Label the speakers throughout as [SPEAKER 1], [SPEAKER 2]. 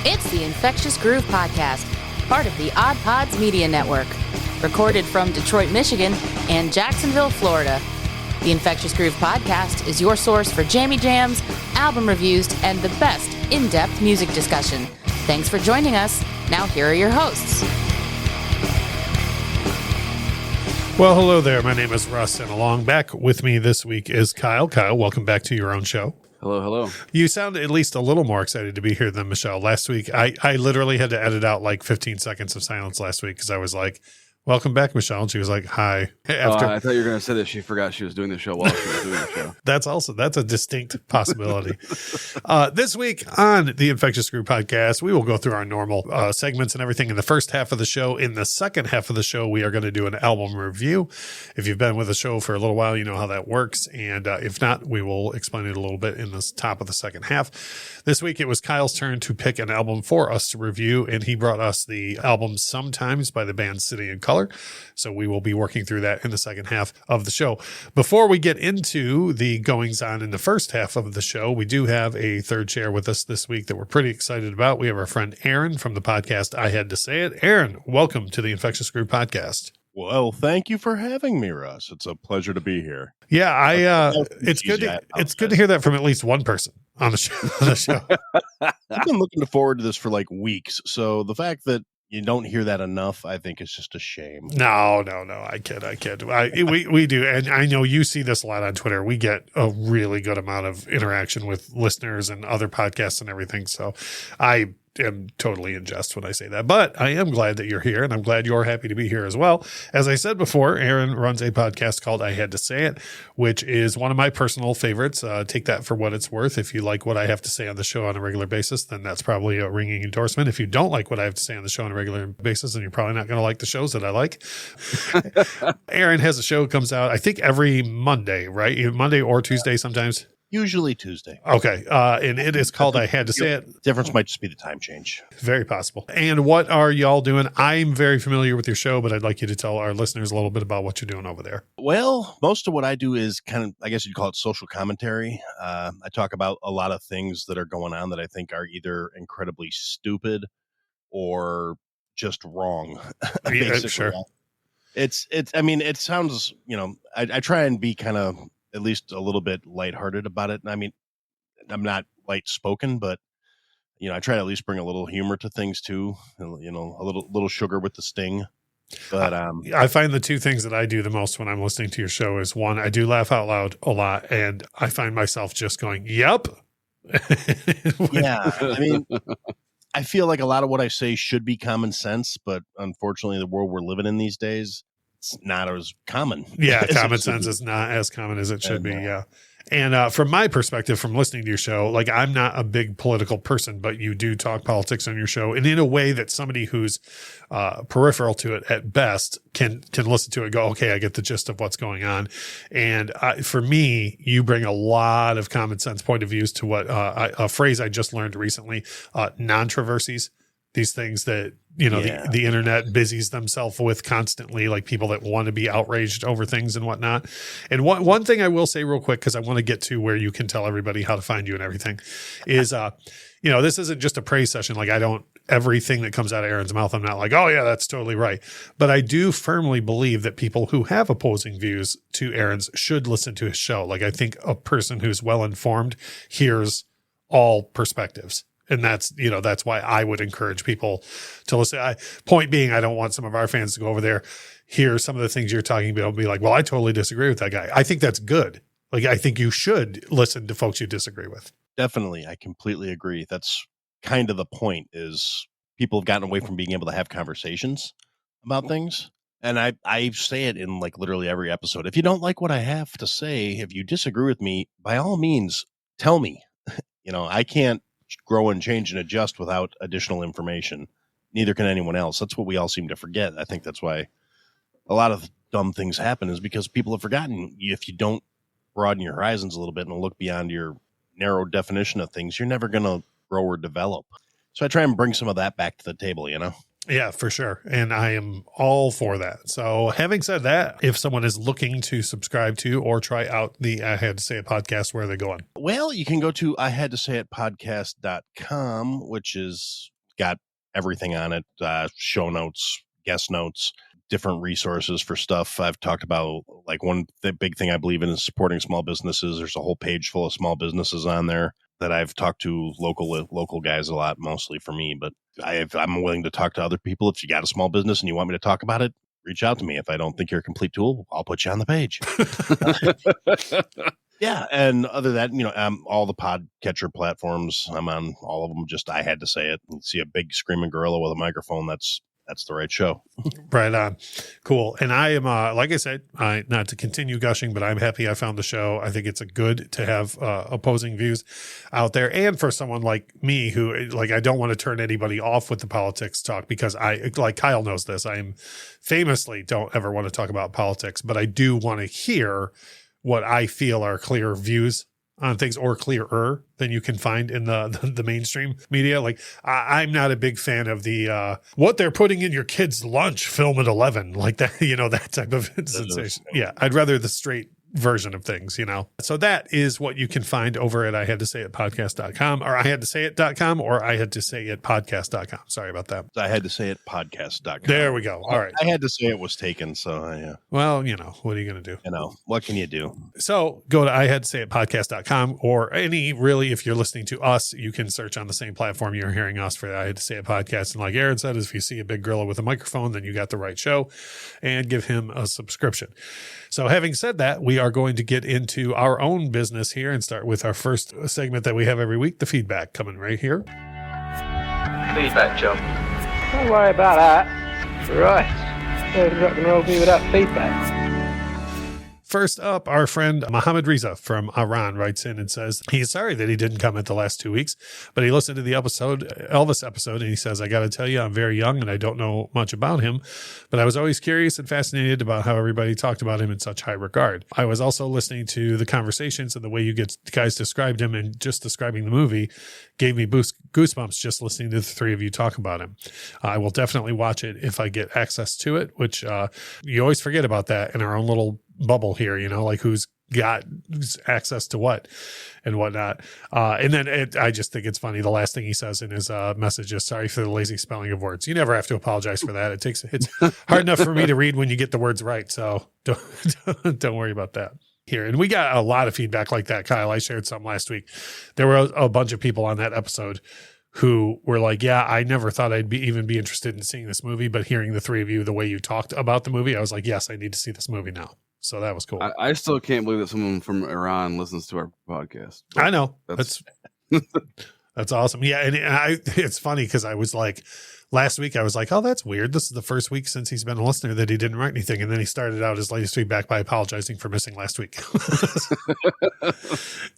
[SPEAKER 1] It's the Infectious Groove Podcast, part of the Odd Pods Media Network. Recorded from Detroit, Michigan, and Jacksonville, Florida. The Infectious Groove Podcast is your source for jammy jams, album reviews, and the best in-depth music discussion. Thanks for joining us. Now here are your hosts.
[SPEAKER 2] Well, hello there. My name is Russ, and along back with me this week is Kyle. Kyle, welcome back to your own show.
[SPEAKER 3] Hello, hello.
[SPEAKER 2] You sound at least a little more excited to be here than Michelle. Last week, I literally had to edit out like 15 seconds of silence last week because I was like, welcome back, Michelle. And she was like, hi.
[SPEAKER 3] I thought you were going to say that she forgot she was doing the show while she was doing the show.
[SPEAKER 2] That's a distinct possibility. This week on the Infectious Groove Podcast, we will go through our normal segments and everything in the first half of the show. In the second half of the show, we are going to do an album review. If you've been with the show for a little while, you know how that works. And if not, we will explain it a little bit in the top of the second half. This week, it was Kyle's turn to pick an album for us to review, and he brought us the album Sometimes by the band City and Color. So we will be working through that in the second half of the show. Before we get into the goings on in the first half of the show, we do have a third chair with us this week that we're pretty excited about. We have our friend Aaron from the podcast I Had to Say It. Aaron, welcome to the Infectious Groove Podcast.
[SPEAKER 4] Well, thank you for having me, Russ. It's a pleasure to be here.
[SPEAKER 2] Yeah, it's good to hear that from at least one person on the show.
[SPEAKER 4] I've been looking forward to this for like weeks. So the fact that you don't hear that enough, I think it's just a shame.
[SPEAKER 2] No. I kid. We do. And I know you see this a lot on Twitter. We get a really good amount of interaction with listeners and other podcasts and everything. So I am totally in jest when I say that, but I am glad that you're here, and I'm glad you're happy to be here as well. As I said before, Aaron runs a podcast called I Had to Say It, which is one of my personal favorites. Take that for what it's worth. If you like what I have to say on the show on a regular basis, then that's probably a ringing endorsement. If you don't like what I have to say on the show on a regular basis, then you're probably not going to like the shows that I like. Aaron has a show that comes out, I think every Monday, right? Monday or Tuesday sometimes.
[SPEAKER 4] Usually Tuesday.
[SPEAKER 2] Okay. And it is called I Had to Say It.
[SPEAKER 4] Difference might just be the time change.
[SPEAKER 2] Very possible. And what are y'all doing? I'm very familiar with your show, but I'd like you to tell our listeners a little bit about what you're doing over there.
[SPEAKER 4] Well, most of what I do is kind of, I guess you'd call it social commentary. I talk about a lot of things that are going on that I think are either incredibly stupid or just wrong.
[SPEAKER 2] Yeah, sure.
[SPEAKER 4] It sounds, I try and be kind of at least a little bit lighthearted about it. I mean, I'm not light spoken, but I try to at least bring a little humor to things too. A little sugar with the sting. But
[SPEAKER 2] I find the two things that I do the most when I'm listening to your show is, one, I do laugh out loud a lot, and I find myself just going, "Yep."
[SPEAKER 4] Yeah, I mean, I feel like a lot of what I say should be common sense, but unfortunately, the world we're living in these days, it's not as common.
[SPEAKER 2] Yeah, common sense is not as common as it should be. Yeah. And from my perspective, from listening to your show, like, I'm not a big political person, but you do talk politics on your show, and in a way that somebody who's peripheral to it at best can listen to it and go, okay, I get the gist of what's going on. And for me, you bring a lot of common sense point of views to what a phrase I just learned recently, non-traversies. These things that, the internet busies themselves with constantly, like people that want to be outraged over things and whatnot. And one thing I will say real quick, because I want to get to where you can tell everybody how to find you and everything, is, this isn't just a praise session. Like, everything that comes out of Aaron's mouth, I'm not like, oh yeah, that's totally right. But I do firmly believe that people who have opposing views to Aaron's should listen to his show. Like, I think a person who's well-informed hears all perspectives. And that's why I would encourage people to listen. Point being, I don't want some of our fans to go over there, hear some of the things you're talking about, and be like, well, I totally disagree with that guy. I think that's good. Like, I think you should listen to folks you disagree with.
[SPEAKER 4] Definitely. I completely agree. That's kind of the point, is people have gotten away from being able to have conversations about things. And I say it in like literally every episode. If you don't like what I have to say, if you disagree with me, by all means, tell me. I can't grow and change and adjust without additional information. Neither can anyone else. That's what we all seem to forget. I think that's why a lot of dumb things happen, is because people have forgotten. If you don't broaden your horizons a little bit and look beyond your narrow definition of things, you're never going to grow or develop. So I try and bring some of that back to the table,
[SPEAKER 2] Yeah, for sure. And I am all for that. So having said that, if someone is looking to subscribe to or try out the I Had to Say It podcast, where are they going?
[SPEAKER 4] Well, you can go to ihadtosayitpodcast.com, which is got everything on it, show notes, guest notes, different resources for stuff. I've talked about like the big thing I believe in is supporting small businesses. There's a whole page full of small businesses on there that I've talked to local guys a lot, mostly for me, but I'm willing to talk to other people. If you got a small business and you want me to talk about it, reach out to me. If I don't think you're a complete tool, I'll put you on the page. Yeah. And other than that, all the podcatcher platforms, I'm on all of them. Just, I had to say it. You see a big screaming gorilla with a microphone. That's the right show.
[SPEAKER 2] Right on. Cool. And I am, like I said, not to continue gushing, but I'm happy I found the show. I think it's good to have opposing views out there. And for someone like me who, like, I don't want to turn anybody off with the politics talk, because like Kyle knows this, I'm famously don't ever want to talk about politics, but I do want to hear what I feel are clear views on things, or clearer than you can find in the mainstream media. Like, I'm not a big fan of the what they're putting in your kid's lunch film at 11, like that, that type of sensation. Yeah, I'd rather the straight version of things, So that is what you can find over at I had to say it podcast.com, or I had to say it.com, or I had to say it podcast.com. Sorry about that.
[SPEAKER 4] I had to say it podcast.com.
[SPEAKER 2] There we go. All right.
[SPEAKER 4] I had to say it was taken. So yeah.
[SPEAKER 2] Well, what are you going to do?
[SPEAKER 4] What can you do?
[SPEAKER 2] So go to I had to say it podcast.com, or really, if you're listening to us, you can search on the same platform you're hearing us for the I had to say it podcast. And like Aaron said, if you see a big gorilla with a microphone, then you got the right show, and give him a subscription. So having said that, we are going to get into our own business here and start with our first segment that we have every week, the feedback, coming right here.
[SPEAKER 5] Feedback, John. Don't worry about that. Right. There's rock and roll me without feedback.
[SPEAKER 2] First up, our friend Mohammed Riza from Iran writes in and says he's sorry that he didn't comment the last 2 weeks, but he listened to the Elvis episode, and he says, I got to tell you, I'm very young and I don't know much about him, but I was always curious and fascinated about how everybody talked about him in such high regard. I was also listening to the conversations, and the way you guys described him and just describing the movie gave me goosebumps just listening to the three of you talk about him. I will definitely watch it if I get access to it, which you always forget about that in our own little bubble here, like who's got access to what and whatnot. And then I just think it's funny. The last thing he says in his message is, sorry for the lazy spelling of words. You never have to apologize for that. It's hard enough for me to read when you get the words right. So don't worry about that here. And we got a lot of feedback like that, Kyle. I shared some last week. There were a bunch of people on that episode who were like, yeah, I never thought I'd even be interested in seeing this movie, but hearing the three of you, the way you talked about the movie, I was like, yes, I need to see this movie now. So that was cool.
[SPEAKER 3] I still can't believe that someone from Iran listens to our podcast.
[SPEAKER 2] I know. That's awesome. Yeah. And it's funny because I was like, last week I was like, oh, that's weird. This is the first week since he's been a listener that he didn't write anything. And then he started out his latest feedback by apologizing for missing last week.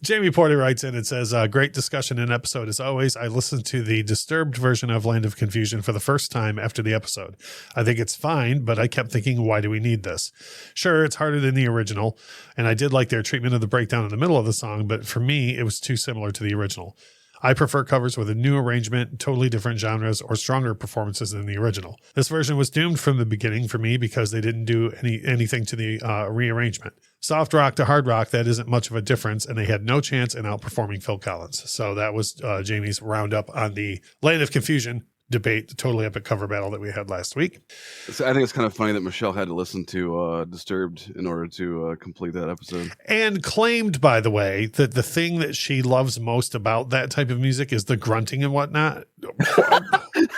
[SPEAKER 2] Jamie Porter writes in and says, great discussion and episode as always. I listened to the disturbed version of Land of Confusion for the first time after the episode. I think it's fine, but I kept thinking, why do we need this? Sure, it's harder than the original, and I did like their treatment of the breakdown in the middle of the song, but for me, it was too similar to the original. I prefer covers with a new arrangement, totally different genres, or stronger performances than the original. This version was doomed from the beginning for me because they didn't do anything to the rearrangement. Soft rock to hard rock, that isn't much of a difference, and they had no chance in outperforming Phil Collins. So that was Jamie's roundup on the Land of Confusion debate, the totally epic cover battle that we had last week.
[SPEAKER 3] So I think it's kind of funny that Michelle had to listen to Disturbed in order to complete that episode.
[SPEAKER 2] And claimed, by the way, that the thing that she loves most about that type of music is the grunting and whatnot.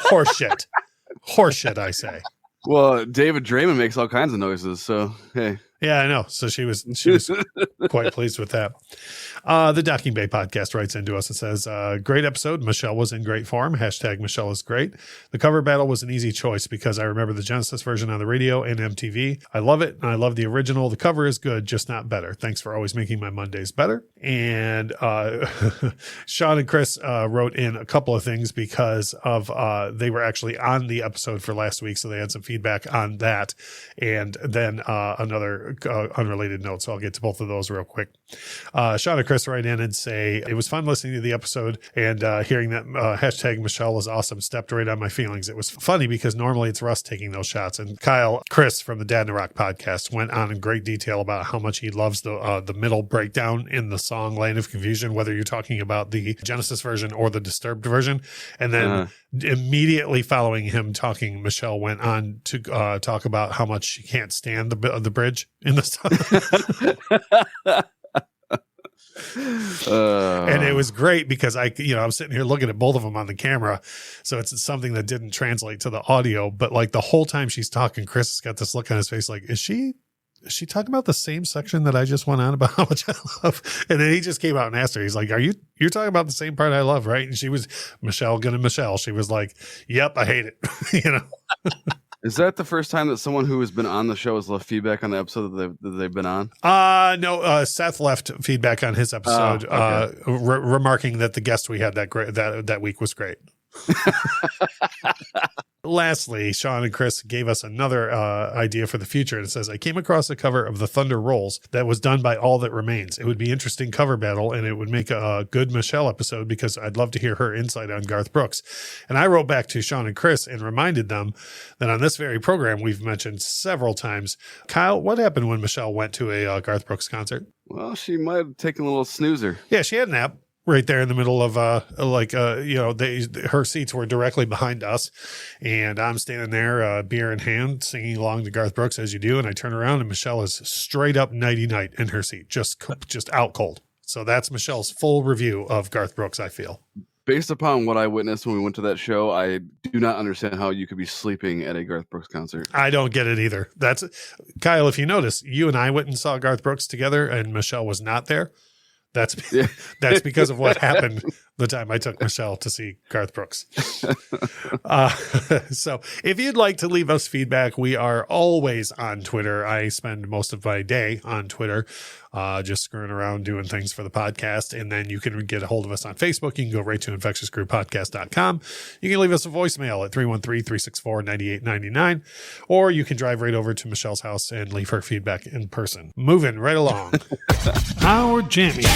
[SPEAKER 2] Horseshit. Horseshit, I say.
[SPEAKER 3] Well, David Draymond makes all kinds of noises, so hey.
[SPEAKER 2] Yeah, I know. So she was quite pleased with that. The Docking Bay podcast writes into us and says, great episode. Michelle was in great form. # Michelle is great. The cover battle was an easy choice because I remember the Genesis version on the radio and MTV. I love it, and I love the original. The cover is good, just not better. Thanks for always making my Mondays better. And Sean and Chris wrote in a couple of things because of they were actually on the episode for last week, so they had some feedback on that. And then another unrelated note, so I'll get to both of those real quick. Sean and Chris write in and say, it was fun listening to the episode and hearing that hashtag Michelle is awesome stepped right on my feelings. It was funny because normally it's Russ taking those shots. And Chris from the Dad in the Rock podcast went on in great detail about how much he loves the middle breakdown in the song Land of Confusion, whether you're talking about the Genesis version or the Disturbed version. And then immediately following him talking, Michelle went on to talk about how much she can't stand the bridge in the song. And it was great because I'm sitting here looking at both of them on the camera. So it's something that didn't translate to the audio, but like the whole time she's talking, Chris has got this look on his face. Like, is she talking about the same section that I just went on about how much I love? And then he just came out and asked her, he's like, you're talking about the same part I love, right? And she was Michelle. She was like, yep, I hate it.
[SPEAKER 3] Is that the first time that someone who has been on the show has left feedback on the episode that they've been on?
[SPEAKER 2] No. Seth left feedback on his episode,
[SPEAKER 3] okay.
[SPEAKER 2] Remarking that the guest we had that week was great. Lastly, Sean and Chris gave us another idea for the future. And it says, I came across a cover of The Thunder Rolls that was done by All That Remains. It would be interesting cover battle, and it would make a good Michelle episode because I'd love to hear her insight on Garth Brooks. And I wrote back to Sean and Chris and reminded them that on this very program, we've mentioned several times, Kyle, what happened when Michelle went to a Garth Brooks concert?
[SPEAKER 3] Well, she might have taken a little snoozer.
[SPEAKER 2] Yeah, she had a nap. Right there in the middle of her seats were directly behind us, and I'm standing there, beer in hand, singing along to Garth Brooks as you do. And I turn around and Michelle is straight up nighty night in her seat, just out cold. So that's Michelle's full review of Garth Brooks. I feel,
[SPEAKER 3] based upon what I witnessed when we went to that show, I do not understand how you could be sleeping at a Garth Brooks concert.
[SPEAKER 2] I don't get it either. That's Kyle. If you notice, you and I went and saw Garth Brooks together, and Michelle was not there. That's because of what happened the time I took Michelle to see Garth Brooks. So if you'd like to leave us feedback, we are always on Twitter. I spend most of my day on Twitter, just screwing around doing things for the podcast. And then you can get a hold of us on Facebook. You can go right to infectiousgroovepodcast.com. You can leave us a voicemail at 313-364-9899, or you can drive right over to Michelle's house and leave her feedback in person. Moving right along. Our jammies.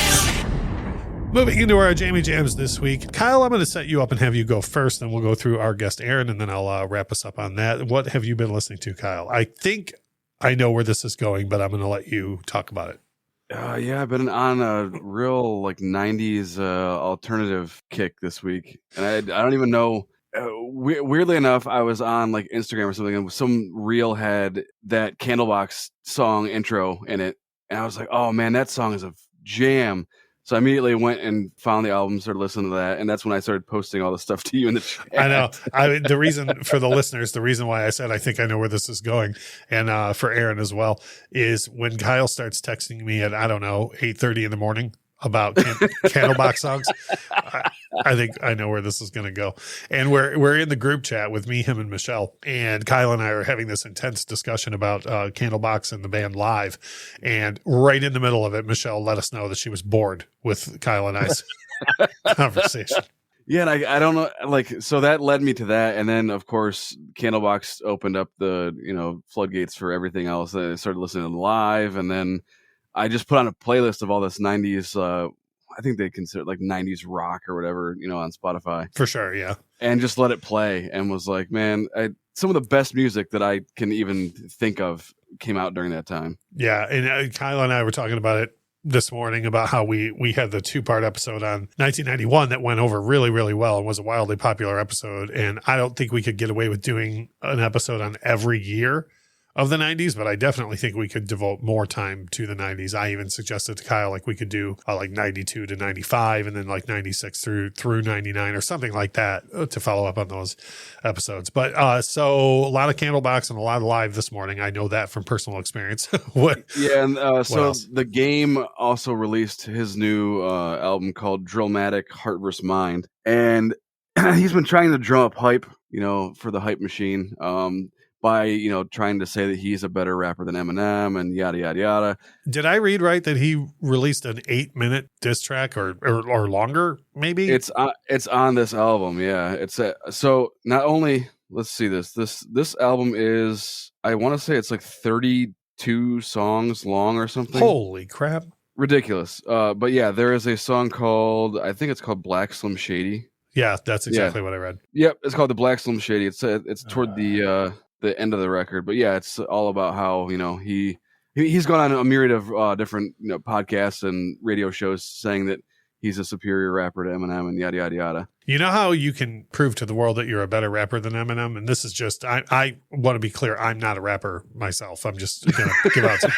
[SPEAKER 2] Moving into our Jammy Jams this week. Kyle, I'm going to set you up and have you go first, then we'll go through our guest Aaron, and then I'll wrap us up on that. What have you been listening to, Kyle? I think I know where this is going, but I'm going to let you talk about it.
[SPEAKER 3] Yeah, I've been on a real 90s alternative kick this week, and I don't even know. Weirdly enough, I was on Instagram or something, and some reel had that Candlebox song intro in it, and I was like, oh man, that song is a jam. So I immediately went and found the album, started listening to that, and that's when I started posting all the stuff to you in the chat.
[SPEAKER 2] I know. The reason for the listeners, the reason why I said I think I know where this is going, and for Aaron as well, is when Kyle starts texting me at 8:30 in the morning about Candlebox songs. I think I know where this is going to go. And we're in the group chat with me, him, and Michelle. And Kyle and I are having this intense discussion about Candlebox and the band live. And right in the middle of it, Michelle let us know that she was bored with Kyle and I's conversation.
[SPEAKER 3] Yeah, and I don't know, so that led me to that. And then, of course, Candlebox opened up the, floodgates for everything else. I started listening to live, and then I just put on a playlist of all this 90s, I think they consider it 90s rock or whatever, on Spotify.
[SPEAKER 2] For sure, yeah.
[SPEAKER 3] And just let it play and was like, man, some of the best music that I can even think of came out during that time.
[SPEAKER 2] Yeah, and Kyle and I were talking about it this morning about how we had the 2-part episode on 1991 that went over really, really well and was a wildly popular episode. And I don't think we could get away with doing an episode on every year of the 90s, but I definitely think we could devote more time to the 90s. I even suggested to Kyle we could do 92 to 95 and then 96 through 99 or something like that to follow up on those episodes. But so a lot of Candlebox and a lot of live this morning. I know that from personal experience.
[SPEAKER 3] So The Game also released his new album called Drillmatic Heart vs. Mind, and he's been trying to drum up hype, for the hype machine. By trying to say that he's a better rapper than Eminem and yada yada yada.
[SPEAKER 2] Did I read right that he released an 8-minute diss track or longer? Maybe
[SPEAKER 3] it's on this album. Yeah, it's so not only. Let's see this album is, I want to say it's 32 songs long or something.
[SPEAKER 2] Holy crap!
[SPEAKER 3] ridiculous. But yeah, there is a song called, I think it's called Black Slim Shady.
[SPEAKER 2] Yeah, that's exactly what I read.
[SPEAKER 3] Yep, it's called the Black Slim Shady. It's toward the end of the record, but yeah, it's all about how he's gone on a myriad of different podcasts and radio shows saying that he's a superior rapper to Eminem and yada yada yada.
[SPEAKER 2] You know how you can prove to the world that you're a better rapper than Eminem? And this is just, I want to be clear, I'm not a rapper myself. I'm just going to give out some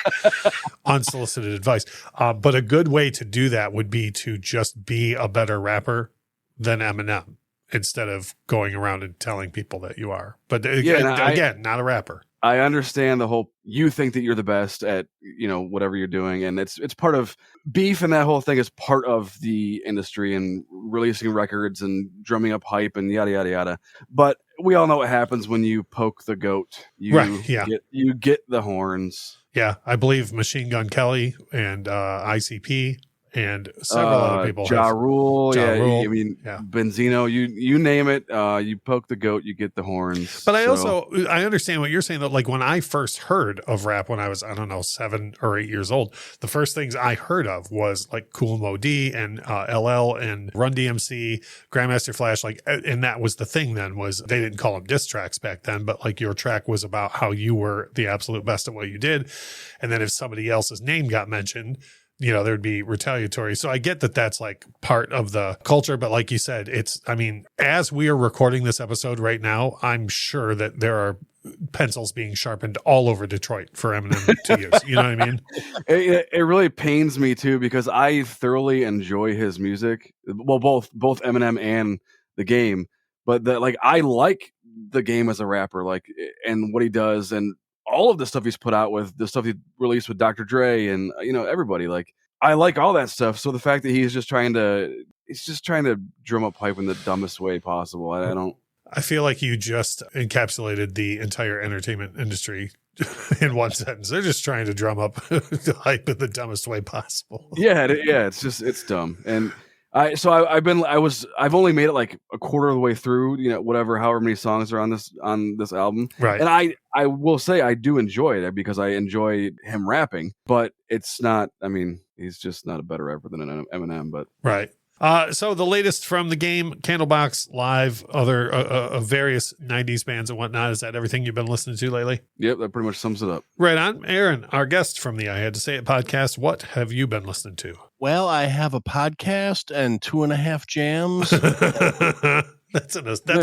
[SPEAKER 2] unsolicited advice. But a good way to do that would be to just be a better rapper than Eminem instead of going around and telling people that you are. But again, not a rapper.
[SPEAKER 3] I understand the whole, you think that you're the best at, whatever you're doing. And it's part of beef, and that whole thing is part of the industry and releasing records and drumming up hype and yada, yada, yada. But we all know what happens when you poke the goat. You get the horns.
[SPEAKER 2] Yeah. I believe Machine Gun Kelly and ICP and several other people.
[SPEAKER 3] Ja Rule,
[SPEAKER 2] Rule.
[SPEAKER 3] I mean, Benzino, you name it. You poke the goat, you get the horns.
[SPEAKER 2] But I understand what you're saying, though. Like when I first heard of rap when I was, 7 or 8 years old, the first things I heard of was like Kool Mo D and LL and Run DMC, Grandmaster Flash. And that was the thing then, was they didn't call them diss tracks back then, but like your track was about how you were the absolute best at what you did. And then if somebody else's name got mentioned, there'd be retaliatory. So I get that that's like part of the culture. But like you said, as we are recording this episode right now, I'm sure that there are pencils being sharpened all over Detroit for Eminem to use. You know what I mean?
[SPEAKER 3] It really pains me too, because I thoroughly enjoy his music. Well, both Eminem and The Game. But I like The Game as a rapper, and what he does, and all of the stuff he's put out with, the stuff he released with Dr. Dre and everybody. I like all that stuff. So the fact that he's just trying to drum up hype in the dumbest way possible, I don't.
[SPEAKER 2] I feel like you just encapsulated the entire entertainment industry in one sentence. They're just trying to drum up hype in the dumbest way possible.
[SPEAKER 3] Yeah, it's dumb. And I've only made it like a quarter of the way through, however many songs are on this album.
[SPEAKER 2] Right.
[SPEAKER 3] And I will say I do enjoy it because I enjoy him rapping, but it's not, he's just not a better rapper than Eminem, but.
[SPEAKER 2] Right. So the latest from The Game, Candlebox, Live, other various 90s bands and whatnot. Is that everything you've been listening to lately?
[SPEAKER 3] Yep, that pretty much sums it up. Right on.
[SPEAKER 2] Aaron, our guest from the I Had to Say It podcast, what have you been listening to?
[SPEAKER 4] Well, I have a podcast and 2.5 jams.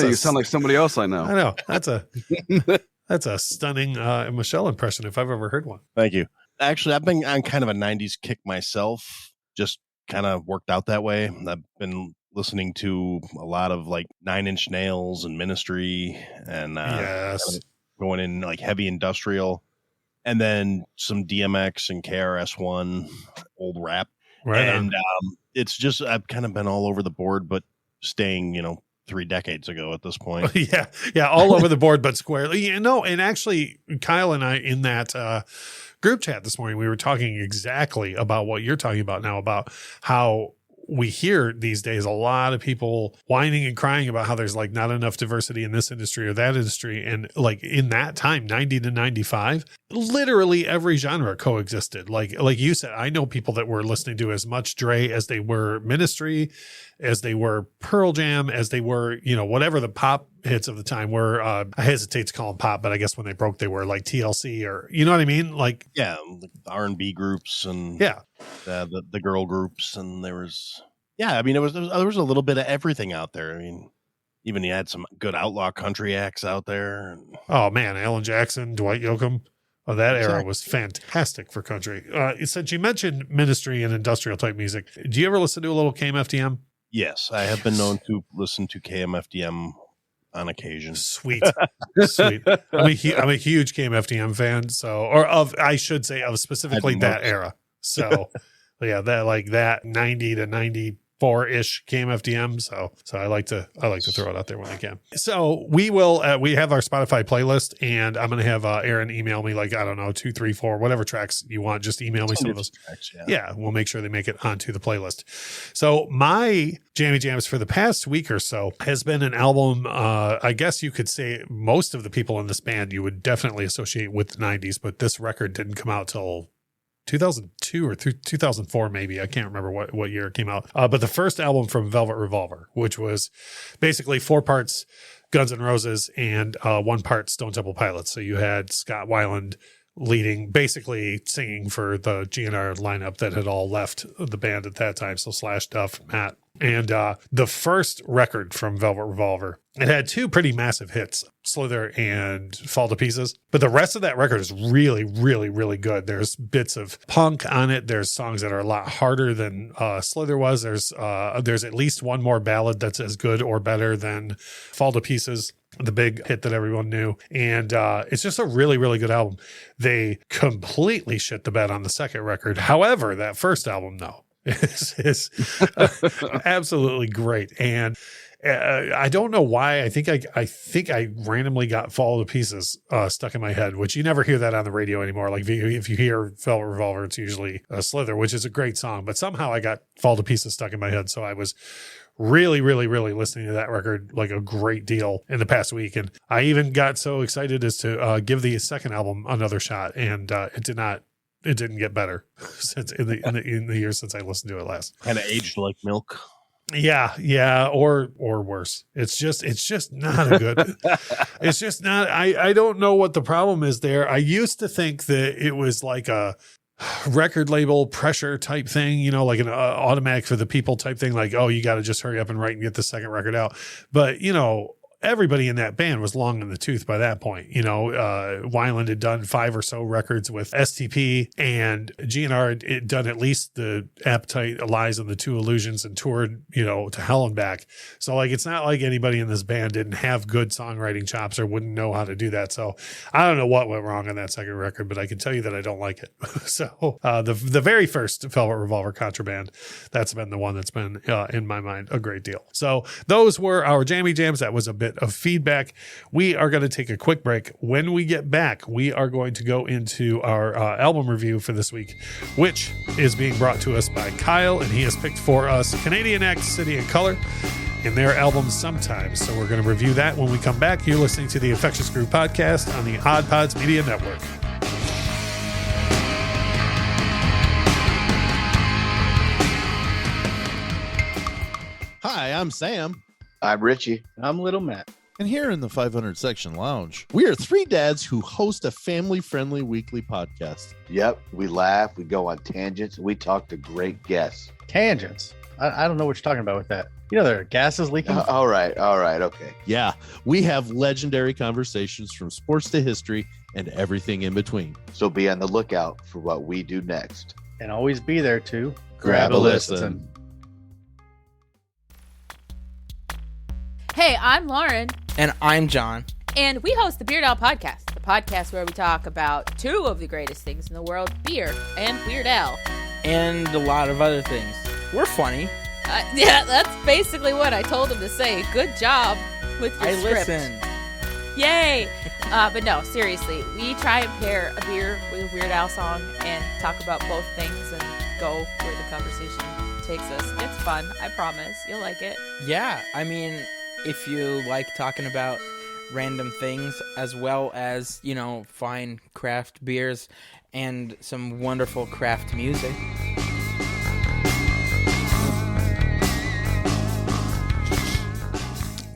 [SPEAKER 3] You sound like somebody else I know.
[SPEAKER 2] I know. That's a stunning Michelle impression if I've ever heard one.
[SPEAKER 4] Thank you. Actually, I've been on kind of a 90s kick myself. Just kind of worked out that way. I've been listening to a lot of like 9 Inch Nails and Ministry and kind of going in like heavy industrial, and then some DMX and KRS-One, old rap.
[SPEAKER 2] Right.
[SPEAKER 4] And it's just, I've kind of been all over the board, but staying, 3 decades ago at this point.
[SPEAKER 2] Yeah. All over the board, but squarely. And actually, Kyle and I in that group chat this morning, we were talking exactly about what you're talking about now, about how we hear these days a lot of people whining and crying about how there's like not enough diversity in this industry or that industry. And like in that time, 90 to 95, literally every genre coexisted. Like you said, I know people that were listening to as much Dre as they were Ministry, as they were Pearl Jam, as they were, whatever the pop hits of the time were. I hesitate to call them pop, but I guess when they broke, they were like TLC or, you know what I mean? Like,
[SPEAKER 4] yeah, R&B groups and the girl groups. And there was, there was a little bit of everything out there. Even you had some good outlaw country acts out there.
[SPEAKER 2] Oh man, Alan Jackson, Dwight Yoakam. Oh, that era was fantastic for country. Since you mentioned Ministry and industrial type music, do you ever listen to a little KMFDM?
[SPEAKER 4] Yes, I have been known to listen to KMFDM on occasion.
[SPEAKER 2] Sweet. I'm a huge KMFDM fan. So, I should say of specifically that era. So, yeah, that 90 to 94-ish KMFDM. So I like to throw it out there when I can. So we will, we have our Spotify playlist, and I'm going to have Aaron email me 2, 3, 4, whatever tracks you want. Just email me some of those. Tracks, yeah, we'll make sure they make it onto the playlist. So my Jammy Jams for the past week or so has been an album. I guess you could say most of the people in this band you would definitely associate with the 90s, but this record didn't come out till 2002 or 2004, maybe. I can't remember what year it came out. But the first album from Velvet Revolver, which was basically 4 parts Guns N' Roses and 1 part Stone Temple Pilots. So you had Scott Weiland leading, basically singing for the GNR lineup that had all left the band at that time. So Slash, Duff, Matt. And the first record from Velvet Revolver, it had 2 pretty massive hits, Slither and Fall to Pieces. But the rest of that record is really, really, really good. There's bits of punk on it. There's songs that are a lot harder than Slither was. There's at least one more ballad that's as good or better than Fall to Pieces, the big hit that everyone knew. And it's just a really, really good album. They completely shit the bed on the second record. However, that first album, no. is absolutely great. And I don't know why. I think I randomly got Fall to Pieces stuck in my head, which you never hear that on the radio anymore. Like if you hear Velvet Revolver, it's usually Slither, which is a great song. But somehow I got Fall to Pieces stuck in my head. So I was really, really, really listening to that record like a great deal in the past week. And I even got so excited as to give the second album another shot. And it didn't get better since in the years since I listened to it last.
[SPEAKER 4] Kind of aged like milk.
[SPEAKER 2] Yeah, or worse. It's just not a good. It's just not. I don't know what the problem is there. I used to think that it was like a record label pressure type thing, you know, like an automatic for the people type thing. Like, oh, you got to just hurry up and write and get the second record out. But you know, everybody in that band was long in the tooth by that point. You know, Weiland had done 5 or so records with STP, and GNR had done at least the Appetite, Lies, and the 2 Illusions, and toured, you know, to hell and back. So like, it's not like anybody in this band didn't have good songwriting chops or wouldn't know how to do that. So I don't know what went wrong on that second record, but I can tell you that I don't like it. So the very first Velvet Revolver, Contraband, that's been the one that's been in my mind a great deal. So those were our Jammy Jams. That was a bit of feedback. We are going to take a quick break. When we get back, we are going to go into our album review for this week, which is being brought to us by Kyle, and he has picked for us Canadian act City and Color and their album Sometimes. So we're going to review that when we come back. You're listening to the Infectious Groove Podcast on the Odd Pods Media Network.
[SPEAKER 6] Hi, I'm Sam.
[SPEAKER 7] I'm Richie.
[SPEAKER 8] I'm Little Matt.
[SPEAKER 6] And here in the 500 Section Lounge, we are 3 dads who host a family-friendly weekly podcast.
[SPEAKER 7] Yep, we laugh, we go on tangents, we talk to great guests.
[SPEAKER 8] Tangents? I don't know what you're talking about with that. You know, there are gases leaking.
[SPEAKER 7] All right, okay.
[SPEAKER 6] Yeah, we have legendary conversations from sports to history and everything in between.
[SPEAKER 7] So be on the lookout for what we do next.
[SPEAKER 8] And always be there to
[SPEAKER 6] grab a listen.
[SPEAKER 1] Hey, I'm Lauren.
[SPEAKER 9] And I'm John.
[SPEAKER 1] And we host the Beard Al Podcast, the podcast where we talk about 2 of the greatest things in the world, beer and Weird Al.
[SPEAKER 9] And a lot of other things. We're funny.
[SPEAKER 1] Yeah, that's basically what I told him to say. Good job with your script.
[SPEAKER 9] Listened.
[SPEAKER 1] Yay! But no, seriously, we try and pair a beer with a Weird Al song and talk about both things and go where the conversation takes us. It's fun, I promise. You'll like it.
[SPEAKER 9] Yeah, I mean, if you like talking about random things as well as, you know, fine craft beers and some wonderful craft music.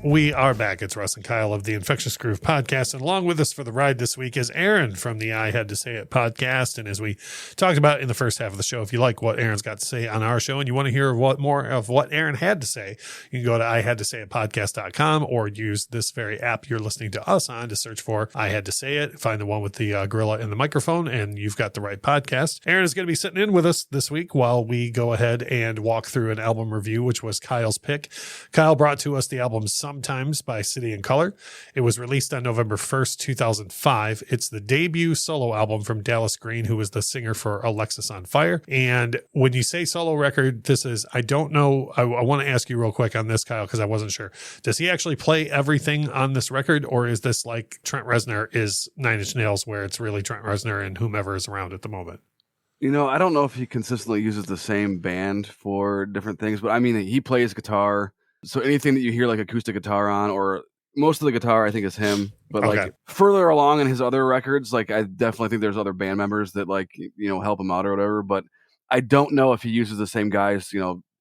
[SPEAKER 2] We are back. It's Russ and Kyle of the Infectious Groove Podcast. And along with us for the ride this week is Aaron from the I Had to Say It podcast. And as we talked about in the first half of the show, if you like what Aaron's got to say on our show and you want to hear more of what Aaron had to say, you can go to ihadtosayitpodcast.com or use this very app you're listening to us on to search for I Had to Say It. Find the one with the gorilla and the microphone, and you've got the right podcast. Aaron is going to be sitting in with us this week while we go ahead and walk through an album review, which was Kyle's pick. Kyle brought to us the album Sometimes by City and Color. It was released on November 1st, 2005. It's the debut solo album from Dallas Green, who was the singer for Alexis on Fire. And when you say solo record, this is, I don't know, I want to ask you real quick on this, Kyle, because I wasn't sure. Does he actually play everything on this record, or is this like Trent Reznor is Nine Inch Nails, where it's really Trent Reznor and whomever is around at the moment?
[SPEAKER 3] You know, I don't know if he consistently uses the same band for different things, but I mean, he plays guitar. So anything that you hear like acoustic guitar on, or most of the guitar I think is him, but
[SPEAKER 2] Okay.
[SPEAKER 3] like further along in his other records, like I definitely think there's other band members that like, help him out or whatever, but I don't know if he uses the same guys,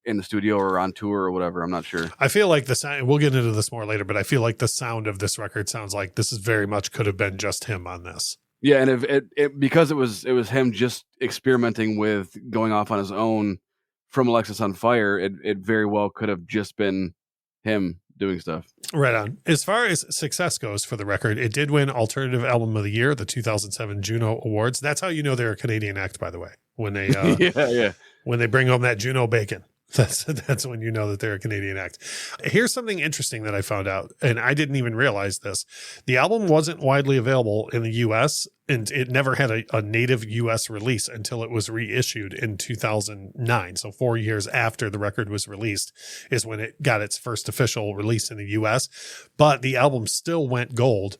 [SPEAKER 3] in the studio or on tour or whatever. I'm not sure.
[SPEAKER 2] I feel like the sound, we'll get into this more later, but I feel like the sound of this record sounds like this is very much could have been just him on this.
[SPEAKER 3] Yeah, and if it because it was him just experimenting with going off on his own from Alexis on Fire, it very well could have just been him doing stuff.
[SPEAKER 2] Right on. As far as success goes for the record, it did win Alternative Album of the Year, the 2007 Juno Awards. That's how you know they're a Canadian act, by the way, when they when they bring home that Juno bacon. That's when you know that they're a Canadian act. Here's something interesting that I found out, and I didn't even realize this. The album wasn't widely available in the U.S., and it never had a native U.S. release until it was reissued in 2009. So 4 years after the record was released is when it got its first official release in the U.S. But the album still went gold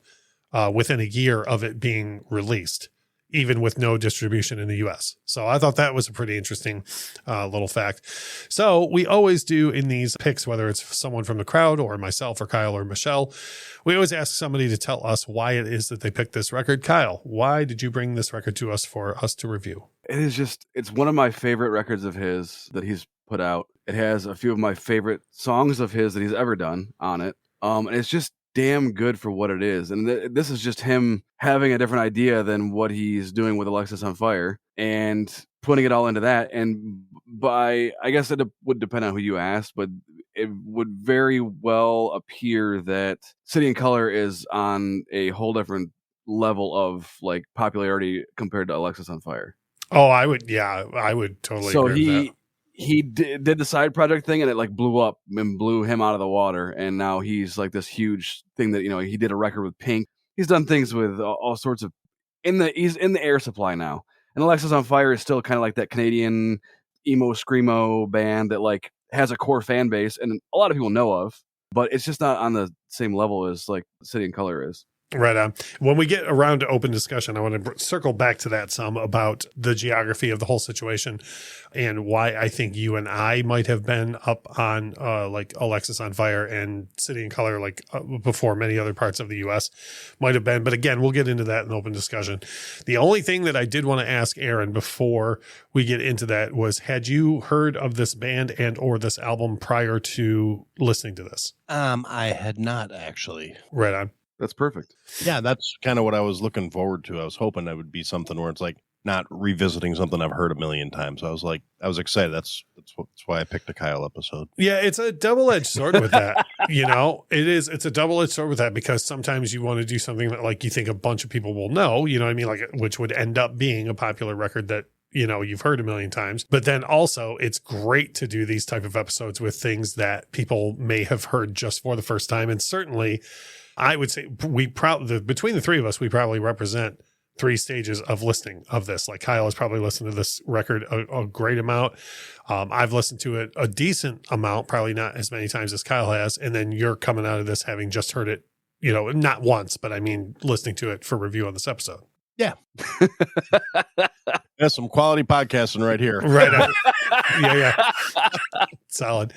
[SPEAKER 2] within a year of it being released, even with no distribution in the US. So I thought that was a pretty interesting little fact. So we always do in these picks, whether it's someone from the crowd or myself or Kyle or Michelle, we always ask somebody to tell us why it is that they picked this record. Kyle, why did you bring this record to us for us to review?
[SPEAKER 3] It's one of my favorite records of his that he's put out. It has a few of my favorite songs of his that he's ever done on it. And it's just damn good for what it is. And this is just him having a different idea than what he's doing with Alexis on Fire and putting it all into that. And I guess it would depend on who you asked, but it would very well appear that City and Color is on a whole different level of like popularity compared to Alexis on Fire.
[SPEAKER 2] Oh, I would totally agree with that.
[SPEAKER 3] He did the side project thing and it like blew up and blew him out of the water. And now he's like this huge thing that, he did a record with Pink. He's done things with all sorts of, he's in the Air Supply now. And Alexis on Fire is still kind of like that Canadian emo screamo band that like has a core fan base and a lot of people know of, but it's just not on the same level as like City and Color is.
[SPEAKER 2] Right on. When we get around to open discussion, I want to circle back to that some about the geography of the whole situation and why I think you and I might have been up on like Alexis on Fire and City and Color like before many other parts of the U.S. might have been. But again, we'll get into that in open discussion. The only thing that I did want to ask Aaron before we get into that was, had you heard of this band and or this album prior to listening to this?
[SPEAKER 4] I had not actually.
[SPEAKER 2] Right on.
[SPEAKER 3] That's perfect.
[SPEAKER 4] Yeah, that's kind of what I was looking forward to. I was hoping that would be something where it's like not revisiting something I've heard a million times. I was excited. That's why I picked a Kyle episode.
[SPEAKER 2] Yeah, it's a double-edged sword with that. It's a double-edged sword with that because sometimes you want to do something that like you think a bunch of people will know, you know what I mean? Like which would end up being a popular record that you've heard a million times. But then also it's great to do these type of episodes with things that people may have heard just for the first time. And certainly I would say between the three of us, we probably represent 3 stages of listening of this. Like Kyle has probably listened to this record a great amount. I've listened to it a decent amount, probably not as many times as Kyle has. And then you're coming out of this having just heard it, not once, but I mean, listening to it for review on this episode.
[SPEAKER 4] Yeah. That's some quality podcasting right here.
[SPEAKER 2] Right. Yeah. Solid.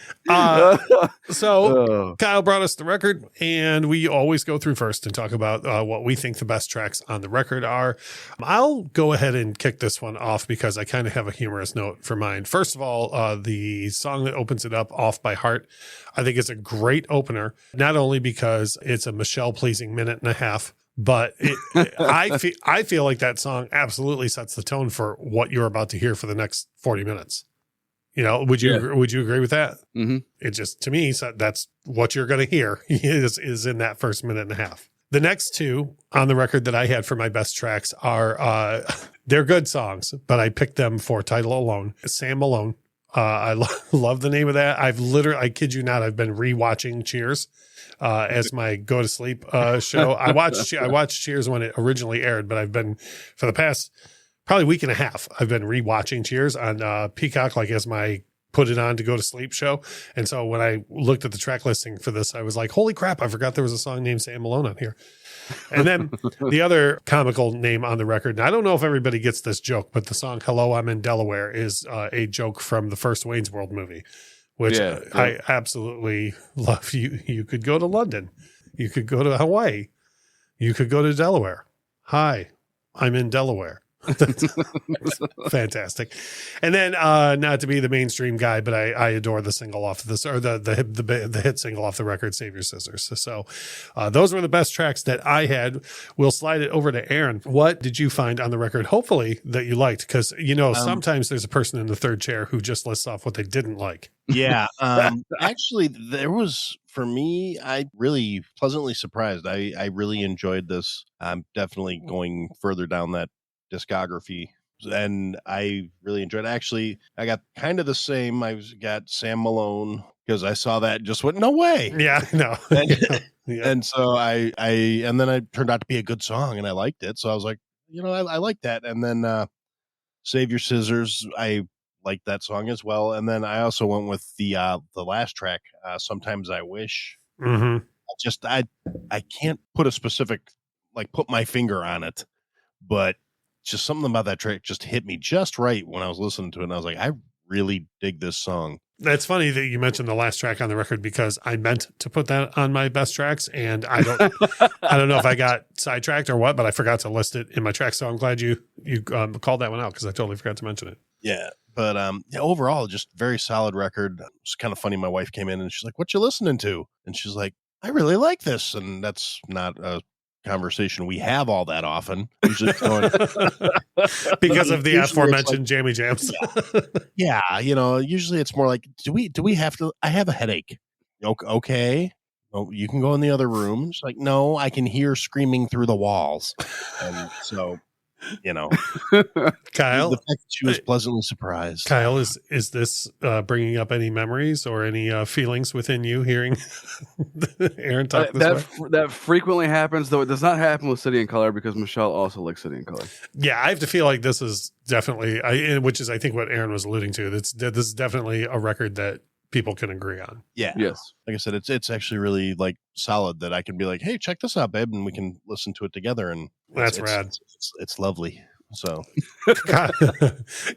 [SPEAKER 2] So Kyle brought us the record and we always go through first and talk about what we think the best tracks on the record are. I'll go ahead and kick this one off because I kind of have a humorous note for mine. First of all, the song that opens it up, Off by Heart, I think it's a great opener, not only because it's a Michelle pleasing minute and a half, but I feel like that song absolutely sets the tone for what you're about to hear for the next 40 minutes. Would you agree with that?
[SPEAKER 3] Mm-hmm.
[SPEAKER 2] It just, to me, so that's what you're going to hear is in that first minute and a half. The next 2 on the record that I had for my best tracks are, they're good songs, but I picked them for title alone. Sam Malone. I love the name of that. I kid you not, I've been rewatching Cheers as my go to sleep show. I watched Cheers when it originally aired, but I've been for the past probably week and a half, I've been rewatching Cheers on Peacock, like as my put it on to go to sleep show. And so when I looked at the track listing for this, I was like, holy crap, I forgot there was a song named Sam Malone on here. And then the other comical name on the record, and I don't know if everybody gets this joke, but the song Hello, I'm in Delaware is a joke from the first Wayne's World movie, which I absolutely love. You could go to London, You could go to Hawaii. You could go to Delaware. Hi, I'm in Delaware. That's fantastic. And then not to be the mainstream guy, but I adore the single off this, or the hit single off the record, Save Your Scissors. So those were the best tracks that I had. We'll slide it over to Aaron. What did you find on the record, hopefully, that you liked? Because sometimes there's a person in the third chair who just lists off what they didn't like.
[SPEAKER 4] Yeah. Actually, there was, for me, I really pleasantly surprised. I really enjoyed this. I'm definitely going further down that discography, and I really enjoyed it. Actually, I got kind of the same. I got Sam Malone because I saw that and just went, no way.
[SPEAKER 2] Yeah, no.
[SPEAKER 4] And so and then it turned out to be a good song and I liked it. So I was like, I like that. And then Save Your Scissors, I liked that song as well. And then I also went with the last track, Sometimes I Wish.
[SPEAKER 2] Mm-hmm.
[SPEAKER 4] I can't put a specific, put my finger on it, but just something about that track just hit me just right when I was listening to it. And I was like, I really dig this song.
[SPEAKER 2] That's funny that you mentioned the last track on the record because I meant to put that on my best tracks, and I don't know if I got sidetracked or what, but I forgot to list it in my tracks. So I'm glad you called that one out because I totally forgot to mention it.
[SPEAKER 4] Yeah. But overall, just very solid record. It's kind of funny. My wife came in and she's like, "What you listening to?" And she's like, "I really like this." And that's not a conversation we have all that often. Usually
[SPEAKER 2] because of the aforementioned jammy jams.
[SPEAKER 4] Yeah, usually it's more like, do we have to? I have a headache. Okay. Oh, you can go in the other room. It's like, no, I can hear screaming through the walls. And so,
[SPEAKER 2] Kyle,
[SPEAKER 4] the fact that she was pleasantly surprised.
[SPEAKER 2] Kyle, is this bringing up any memories or any feelings within you hearing Aaron talk this way?
[SPEAKER 3] That frequently happens, though it does not happen with City and Color because Michelle also likes City and Color.
[SPEAKER 2] Yeah, I have to feel like this is definitely, which is I think what Aaron was alluding to. This is definitely a record that people can agree on.
[SPEAKER 4] Yeah.
[SPEAKER 3] Yes.
[SPEAKER 4] Like I said, it's actually really solid that I can be like, hey, check this out, babe, and we can listen to it together. And
[SPEAKER 2] that's rad.
[SPEAKER 4] It's lovely. So,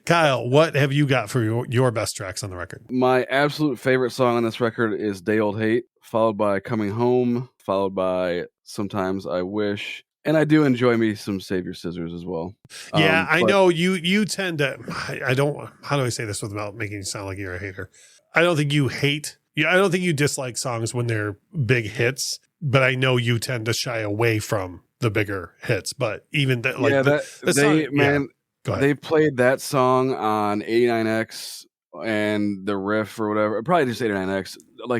[SPEAKER 2] Kyle, what have you got for your best tracks on the record?
[SPEAKER 3] My absolute favorite song on this record is Day Old Hate, followed by Coming Home, followed by Sometimes I Wish. And I do enjoy me some Save Your Scissors as well.
[SPEAKER 2] Yeah, I know you tend to, I don't, how do I say this without making you sound like you're a hater? I don't think you hate, I don't think you dislike songs when they're big hits, but I know you tend to shy away from the bigger hits. But even that,
[SPEAKER 3] they played that song on 89X and the riff or whatever, probably just 89X,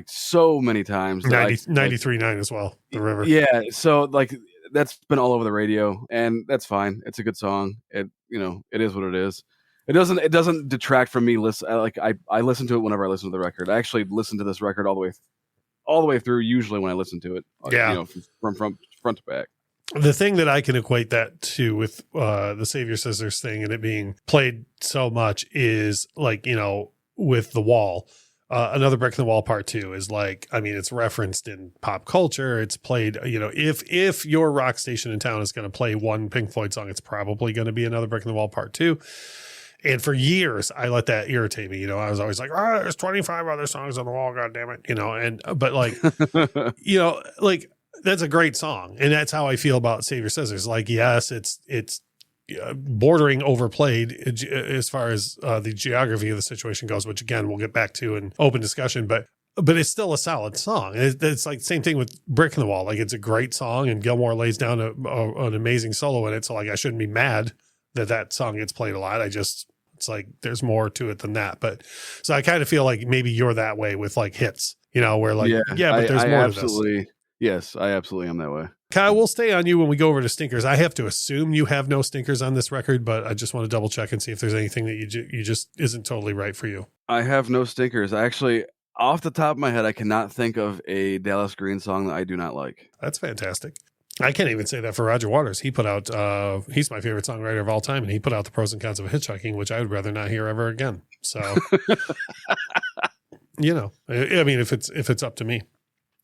[SPEAKER 3] so many times.
[SPEAKER 2] 93.9 as well, the river.
[SPEAKER 3] Yeah, so that's been all over the radio, and that's fine. It's a good song. It it is what it is. It doesn't detract from me. I listen to it whenever I listen to the record. I actually listen to this record all the way through. Usually when I listen to it, from front to back.
[SPEAKER 2] The thing that I can equate that to with the Save Your Scissors thing and it being played so much is with The Wall. Another Brick in the Wall Part 2 is it's referenced in pop culture. It's played, if your rock station in town is going to play one Pink Floyd song, it's probably going to be Another Brick in the Wall Part 2. And for years, I let that irritate me. I was always like, there's 25 other songs on The Wall, God damn it. But that's a great song. And that's how I feel about Save Your Scissors. Yes, it's bordering overplayed as far as the geography of the situation goes, which again, we'll get back to in open discussion, but it's still a solid song. It's same thing with Brick in the Wall. It's a great song and Gilmore lays down an amazing solo in it. So I shouldn't be mad that song gets played a lot. It's there's more to it than that. But so I kind of feel like maybe you're that way with hits, where but there's more to this.
[SPEAKER 3] Yes, I absolutely am that way.
[SPEAKER 2] Kyle, we'll stay on you when we go over to stinkers. I have to assume you have no stinkers on this record, but I just want to double check and see if there's anything that you just isn't totally right for you.
[SPEAKER 3] I have no stinkers. Actually, off the top of my head, I cannot think of a Dallas Green song that I do not like.
[SPEAKER 2] That's fantastic. I can't even say that for Roger Waters. He put out, he's my favorite songwriter of all time, and he put out The Pros and Cons of Hitchhiking, which I would rather not hear ever again. So, if it's up to me.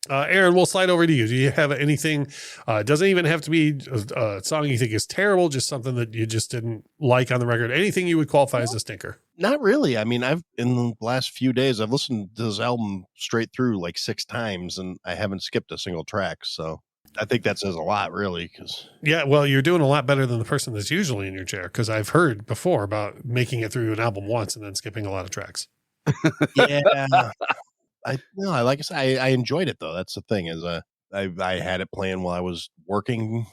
[SPEAKER 2] Aaron, we'll slide over to you. Do you have anything? It doesn't even have to be a song you think is terrible, just something that you just didn't like on the record. Anything you would qualify as a stinker?
[SPEAKER 4] Not really. I mean, in the last few days, I've listened to this album straight through like 6 times, and I haven't skipped a single track. So I think that says a lot, really.
[SPEAKER 2] Yeah, well, you're doing a lot better than the person that's usually in your chair, because I've heard before about making it through an album once and then skipping a lot of tracks.
[SPEAKER 4] Yeah, like I said, I enjoyed it though. That's the thing is, I had it playing while I was working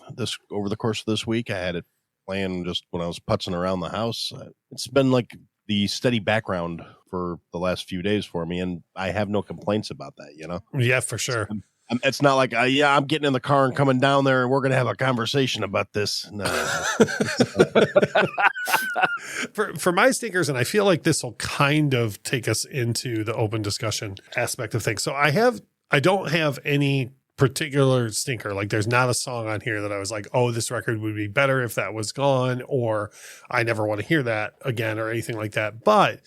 [SPEAKER 4] over the course of this week. I had it playing just when I was putzing around the house. It's been like the steady background for the last few days for me, and I have no complaints about that.
[SPEAKER 2] Yeah, for sure.
[SPEAKER 4] It's not like I'm getting in the car and coming down there and we're going to have a conversation about this. No.
[SPEAKER 2] For my stinkers, and I feel like this will kind of take us into the open discussion aspect of things. So I don't have any particular stinker. Like there's not a song on here that I was like, oh, this record would be better if that was gone, or I never want to hear that again, or anything like that. But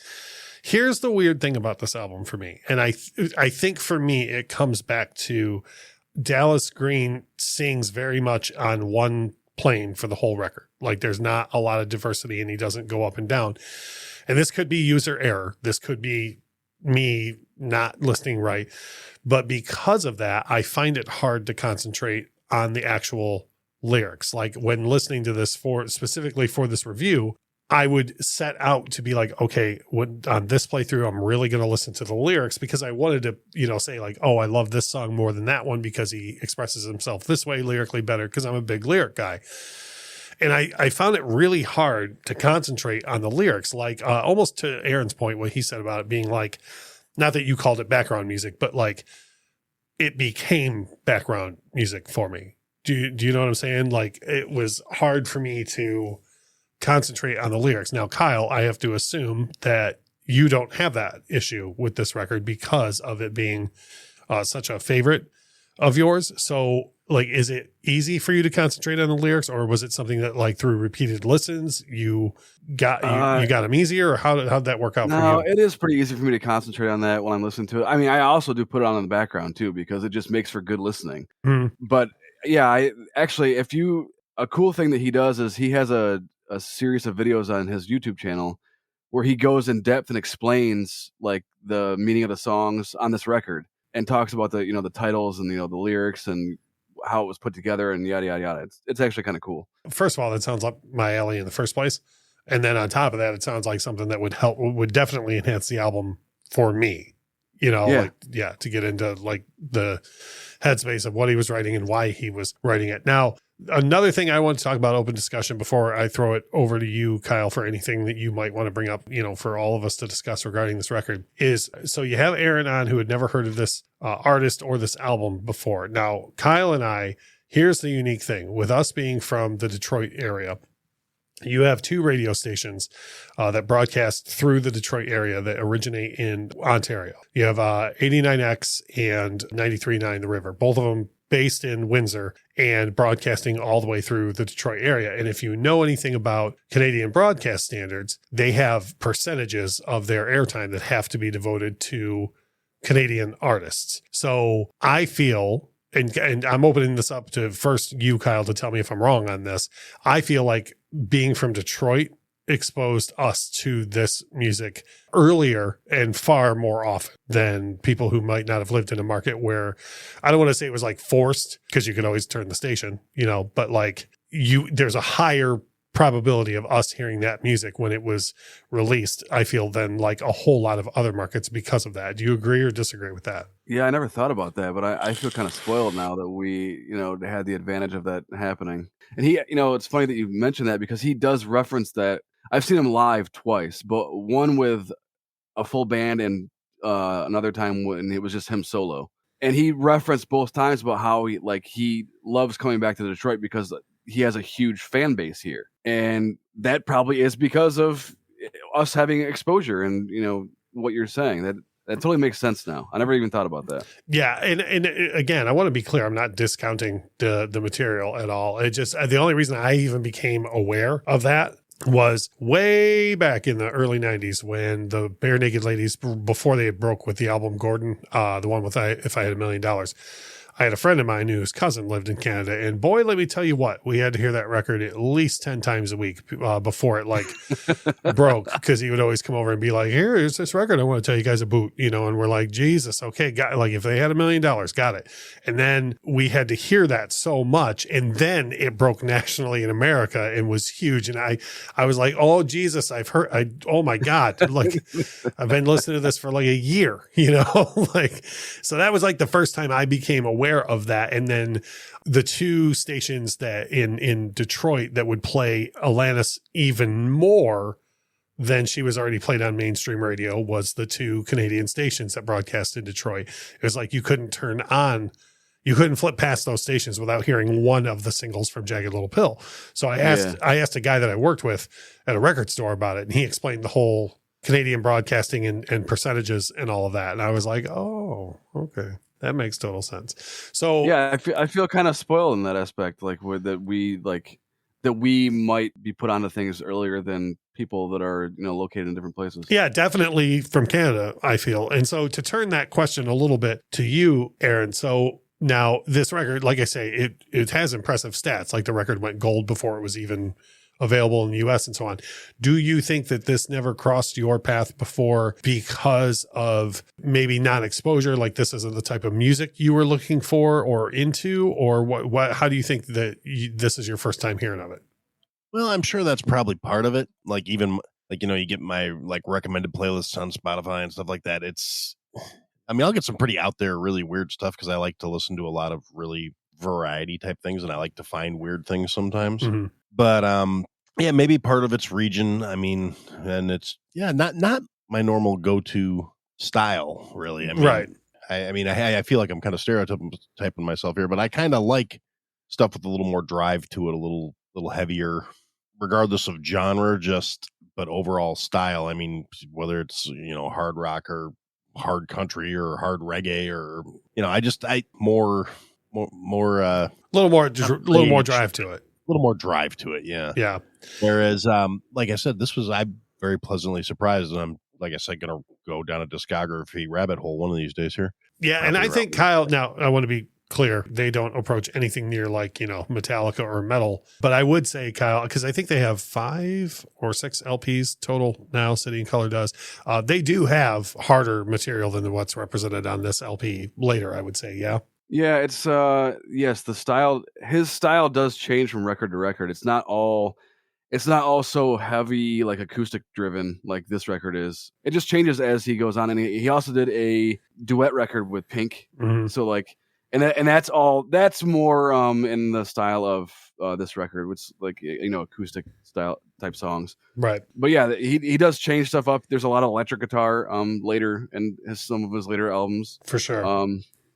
[SPEAKER 2] here's the weird thing about this album for me. And I think for me, it comes back to Dallas Green sings very much on one plane for the whole record. Like there's not a lot of diversity and he doesn't go up and down. And this could be user error. This could be me not listening right. But because of that, I find it hard to concentrate on the actual lyrics. Like when listening to this specifically for this review, I would set out to be like, okay, on this playthrough, I'm really going to listen to the lyrics, because I wanted to, say like, oh, I love this song more than that one because he expresses himself this way lyrically better, because I'm a big lyric guy. And I found it really hard to concentrate on the lyrics, like almost to Aaron's point, what he said about it being like, not that you called it background music, but like it became background music for me. Do you know what I'm saying? Like it was hard for me to concentrate on the lyrics. Now, Kyle, I have to assume that you don't have that issue with this record because of it being such a favorite of yours. So like, is it easy for you to concentrate on the lyrics, or was it something that like through repeated listens, you got them easier, or how'd that work out for you?
[SPEAKER 3] No, it is pretty easy for me to concentrate on that when I'm listening to it. I mean, I also do put it on in the background too, because it just makes for good listening. But yeah, a cool thing that he does is he has a series of videos on his YouTube channel where he goes in depth and explains like the meaning of the songs on this record and talks about the, the titles and, the lyrics and how it was put together and yada, yada, yada. It's actually kind of cool.
[SPEAKER 2] First of all, that sounds like my alley in the first place. And then on top of that, it sounds like something that would definitely enhance the album for me, to get into like the headspace of what he was writing and why he was writing it. Now, another thing I want to talk about open discussion before I throw it over to you, Kyle, for anything that you might want to bring up, for all of us to discuss regarding this record is, so you have Aaron on who had never heard of this artist or this album before. Now, Kyle and I, here's the unique thing with us being from the Detroit area. You have 2 radio stations that broadcast through the Detroit area that originate in Ontario. You have 89X and 93.9 The River, both of them based in Windsor and broadcasting all the way through the Detroit area. And if you know anything about Canadian broadcast standards, they have percentages of their airtime that have to be devoted to Canadian artists. So I feel, and I'm opening this up to first you, Kyle, to tell me if I'm wrong on this. I feel like being from Detroit exposed us to this music earlier and far more often than people who might not have lived in a market where, I don't want to say it was like forced, because you could always turn the station, but like there's a higher probability of us hearing that music when it was released, I feel, than like a whole lot of other markets because of that. Do you agree or disagree with that?
[SPEAKER 3] Yeah, I never thought about that, but I feel kind of spoiled now that we, had the advantage of that happening. And he, it's funny that you mentioned that, because he does reference that. I've seen him live twice, but one with a full band and another time when it was just him solo. And he referenced both times about how he loves coming back to Detroit because he has a huge fan base here. And that probably is because of us having exposure and, what you're saying. That totally makes sense now. I never even thought about that.
[SPEAKER 2] Yeah. And again, I want to be clear. I'm not discounting the material at all. It just, the only reason I even became aware of that was way back in the early 90s when the Bare Naked Ladies, before they broke with the album Gordon, the one with If I Had $1 Million, I had a friend of mine whose cousin lived in Canada, and boy, let me tell you what, we had to hear that record at least 10 times a week before it like broke, because he would always come over and be like, here's this record I want to tell you guys about, and we're like, Jesus, okay, got, like if they had $1 million, got it. And then we had to hear that so much, and then it broke nationally in America and was huge. And I was like, oh Jesus, oh my God, like I've been listening to this for like a year, like, so that was like the first time I became aware of that. And then the two stations that in Detroit that would play Alanis even more than she was already played on mainstream radio was the two Canadian stations that broadcast in Detroit. It was like you couldn't flip past those stations without hearing one of the singles from Jagged Little Pill. So I asked a guy that I worked with at a record store about it, and he explained the whole Canadian broadcasting and percentages and all of that. And I was like, oh, okay. That makes total sense. So
[SPEAKER 3] yeah, I feel kind of spoiled in that aspect, like that we might be put onto things earlier than people that are located in different places.
[SPEAKER 2] Yeah, definitely from Canada, I feel. And so to turn that question a little bit to you, Aaron. So now this record, like I say, it has impressive stats. Like the record went gold before it was even available in the US and so on. Do you think that this never crossed your path before because of maybe non-exposure? Like this isn't the type of music you were looking for or into, or what, how do you think that this is your first time hearing of it?
[SPEAKER 4] Well, I'm sure that's probably part of it. Like even like, you get my like recommended playlists on Spotify and stuff like that. I'll get some pretty out there, really weird stuff because I like to listen to a lot of really variety type things, and I like to find weird things sometimes. Mm-hmm. But yeah, maybe part of it's region. And it's not my normal go-to style, really.
[SPEAKER 2] Right.
[SPEAKER 4] I feel like I'm kind of stereotyping myself here, but I kind of like stuff with a little more drive to it, a little heavier, regardless of genre, but overall style. Whether it's hard rock or hard country or hard reggae or more a little
[SPEAKER 2] more drive to it.
[SPEAKER 4] A little more drive to it, yeah.
[SPEAKER 2] Yeah.
[SPEAKER 4] Whereas, like I said, I'm very pleasantly surprised, and I'm, like I said, going to go down a discography rabbit hole one of these days here.
[SPEAKER 2] Yeah, and I think Kyle. Now, I want to be clear; they don't approach anything near like Metallica or metal. But I would say, Kyle, because I think they have 5 or 6 LPs total now. City and Color does. They do have harder material than what's represented on this LP later. I would say, yeah.
[SPEAKER 3] Yeah, it's yes, his style does change from record to record. It's not all so heavy, like acoustic driven like this record is. It just changes as he goes on. And he also did a duet record with Pink. Mm-hmm. So like that's more in the style of this record, which like acoustic style type songs.
[SPEAKER 2] Right.
[SPEAKER 3] But yeah, he does change stuff up. There's a lot of electric guitar later in some of his later albums.
[SPEAKER 2] For sure.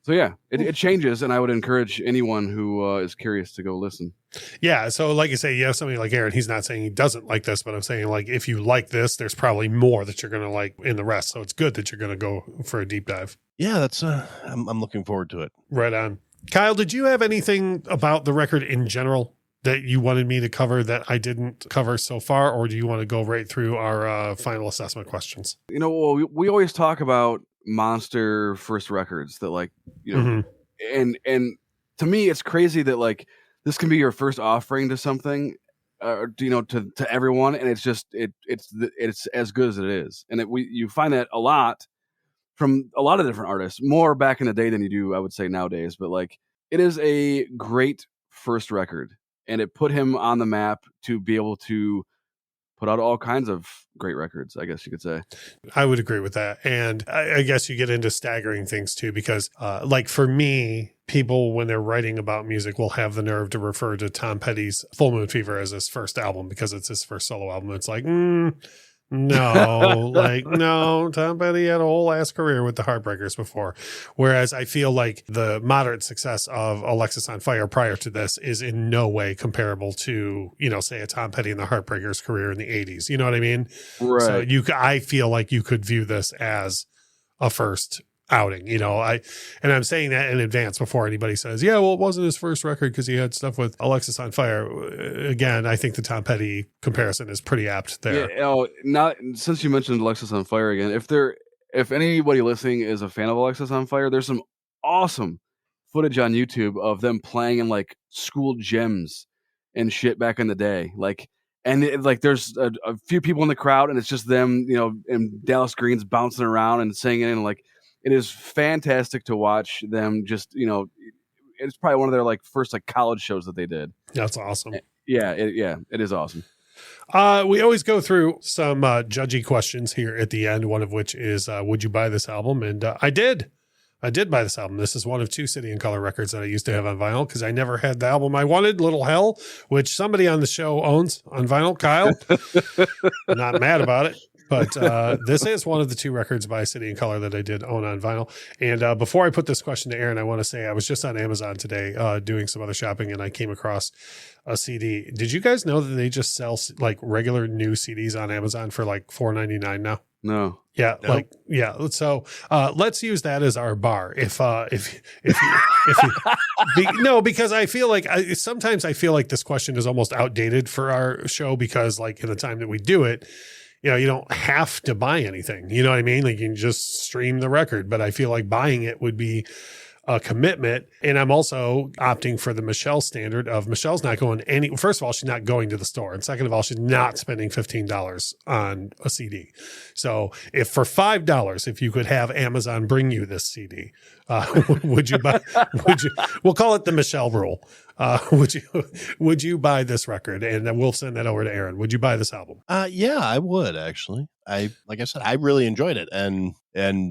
[SPEAKER 3] So yeah, it changes, and I would encourage anyone who is curious to go listen.
[SPEAKER 2] Yeah, so like you say, you have somebody like Aaron. He's not saying he doesn't like this, but I'm saying like if you like this, there's probably more that you're going to like in the rest. So it's good that you're going to go for a deep dive.
[SPEAKER 4] Yeah, that's I'm looking forward to it.
[SPEAKER 2] Right on. Kyle, did you have anything about the record in general that you wanted me to cover that I didn't cover so far, or do you want to go right through our final assessment questions?
[SPEAKER 3] Well, we always talk about monster first records that like mm-hmm. and to me it's crazy that like this can be your first offering to something to everyone, and it's just it's as good as it is, and you find that a lot from a lot of different artists, more back in the day than you do I would say nowadays, but like it is a great first record, and it put him on the map to be able to put out all kinds of great records, I guess you could say.
[SPEAKER 2] I would agree with that. And I guess you get into staggering things too, because like for me, people, when they're writing about music, will have the nerve to refer to Tom Petty's Full Moon Fever as his first album because it's his first solo album. It's like, no, no, Tom Petty had a whole ass career with the Heartbreakers before. Whereas I feel like the moderate success of Alexis on Fire prior to this is in no way comparable to, say a Tom Petty and the Heartbreakers career in the 80s. You know what I mean?
[SPEAKER 3] Right.
[SPEAKER 2] So I feel like you could view this as a first outing, and I'm saying that in advance before anybody says, yeah, well, it wasn't his first record because he had stuff with Alexis on Fire. Again, I think the Tom Petty comparison is pretty apt there.
[SPEAKER 3] Yeah, since you mentioned Alexis on Fire again, if anybody listening is a fan of Alexis on Fire, there's some awesome footage on YouTube of them playing in like school gyms and shit back in the day. Like, and there's a few people in the crowd, and it's just them, in Dallas greens bouncing around and singing, and like it is fantastic to watch them. Just it's probably one of their like first like college shows that they did.
[SPEAKER 2] That's awesome.
[SPEAKER 3] Yeah, it is awesome.
[SPEAKER 2] We always go through some judgy questions here at the end, one of which is, would you buy this album? And I did buy this album. This is one of 2 City and Color records that I used to have on vinyl because I never had the album I wanted, Little Hell, which somebody on the show owns on vinyl, Kyle. I'm not mad about it. But this is one of the 2 records by City and Color that I did own on vinyl. And before I put this question to Aaron, I want to say I was just on Amazon today doing some other shopping, and I came across a CD. Did you guys know that they just sell like regular new CDs on Amazon for like $4.99 now?
[SPEAKER 3] No.
[SPEAKER 2] Yeah, nope. So let's use that as our bar. No, because I feel like sometimes I feel like this question is almost outdated for our show because like in the time that we do it, you don't have to buy anything. You know what I mean? Like you can just stream the record, but I feel like buying it would be a commitment. And I'm also opting for the Michelle standard of Michelle's not going first of all, she's not going to the store. And second of all, she's not spending $15 on a CD. So if for $5, if you could have Amazon bring you this CD, would you buy, we'll call it the Michelle rule. Would you buy this record? And then we'll send that over to Aaron. Would you buy this album?
[SPEAKER 4] Yeah, I would actually. Like I said, I really enjoyed it. And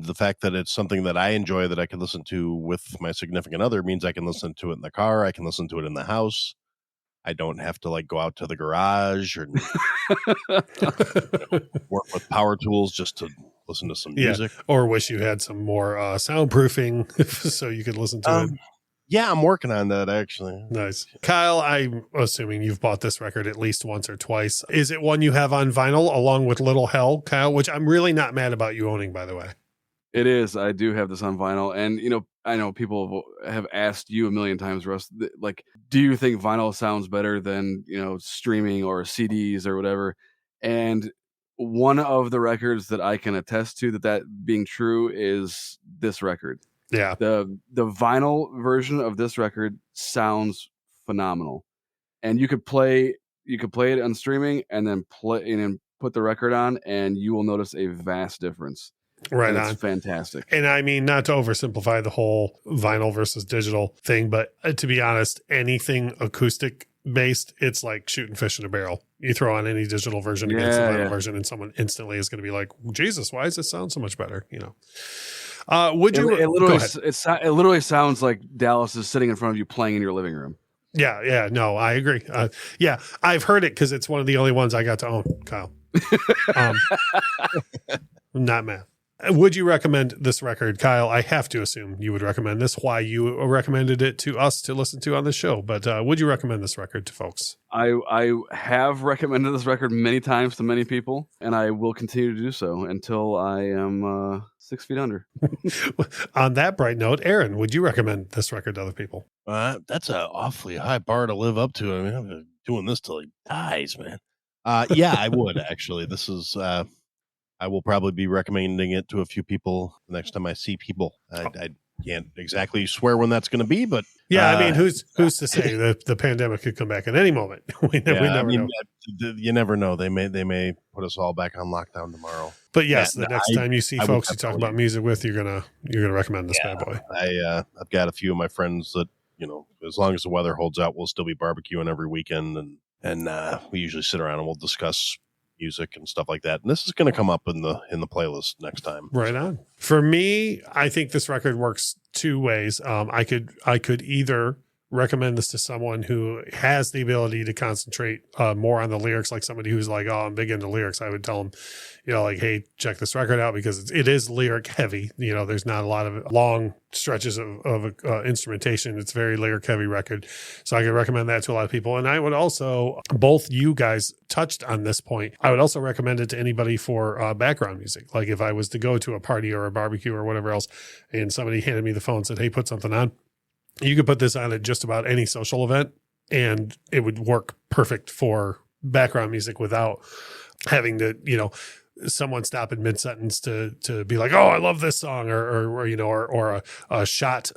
[SPEAKER 4] the fact that it's something that I enjoy that I can listen to with my significant other means I can listen to it in the car. I can listen to it in the house. I don't have to like go out to the garage or work with power tools just to listen to some music.
[SPEAKER 2] Or wish you had some more soundproofing so you could listen to it.
[SPEAKER 4] Yeah, I'm working on that, actually.
[SPEAKER 2] Nice. Kyle, I'm assuming you've bought this record at least once or twice. Is it one you have on vinyl along with Little Hell, Kyle, which I'm really not mad about you owning, by the way?
[SPEAKER 3] It is. I do have this on vinyl. And, I know people have asked you a million times, Russ, like, do you think vinyl sounds better than, streaming or CDs or whatever? And one of the records that I can attest to that being true is this record.
[SPEAKER 2] Yeah.
[SPEAKER 3] The vinyl version of this record sounds phenomenal. And you could play it on streaming and then put the record on and you will notice a vast difference.
[SPEAKER 2] Right.
[SPEAKER 3] And it's fantastic.
[SPEAKER 2] And I mean, not to oversimplify the whole vinyl versus digital thing, but to be honest, anything acoustic based, it's like shooting fish in a barrel. You throw on any digital version against the vinyl version and someone instantly is going to be like, Jesus, why does it sound so much better? Would you?
[SPEAKER 3] It literally sounds like Dallas is sitting in front of you playing in your living room.
[SPEAKER 2] Yeah. No, I agree. I've heard it because it's one of the only ones I got to own, Kyle. Not mad. Would you recommend this record, Kyle? I have to assume you would recommend this. Why you recommended it to us to listen to on the show, but would you recommend this record to folks?
[SPEAKER 3] I have recommended this record many times to many people, and I will continue to do so until I am 6 feet under.
[SPEAKER 2] On that bright note, Aaron, would you recommend this record to other people?
[SPEAKER 4] That's an awfully high bar to live up to. I mean, I'm doing this till he dies, man. Yeah, I would actually. This is. I will probably be recommending it to a few people the next time I see people. I can't exactly swear when that's going to be, but
[SPEAKER 2] I mean, who's to say that the pandemic could come back at any moment? we never know.
[SPEAKER 4] You never know. They may put us all back on lockdown tomorrow.
[SPEAKER 2] But yes, the next time you see folks you talk about music with, you're gonna recommend this bad boy.
[SPEAKER 4] I've got a few of my friends that as long as the weather holds out, we'll still be barbecuing every weekend, and we usually sit around and we'll discuss music and stuff like that. And this is going to come up in the playlist next time.
[SPEAKER 2] Right on. For me, I think this record works 2 ways. I could either recommend this to someone who has the ability to concentrate more on the lyrics, like somebody who's like, oh, I'm big into lyrics. I would tell them, like, hey, check this record out because it is lyric heavy. There's not a lot of long stretches of instrumentation. It's a very lyric heavy record. So I could recommend that to a lot of people. And I would also, both you guys touched on this point, I would also recommend it to anybody for background music. Like if I was to go to a party or a barbecue or whatever else, and somebody handed me the phone and said, hey, put something on. You could put this on at just about any social event and it would work perfect for background music without having to, someone stop in mid sentence to be like, oh, I love this song, or a shot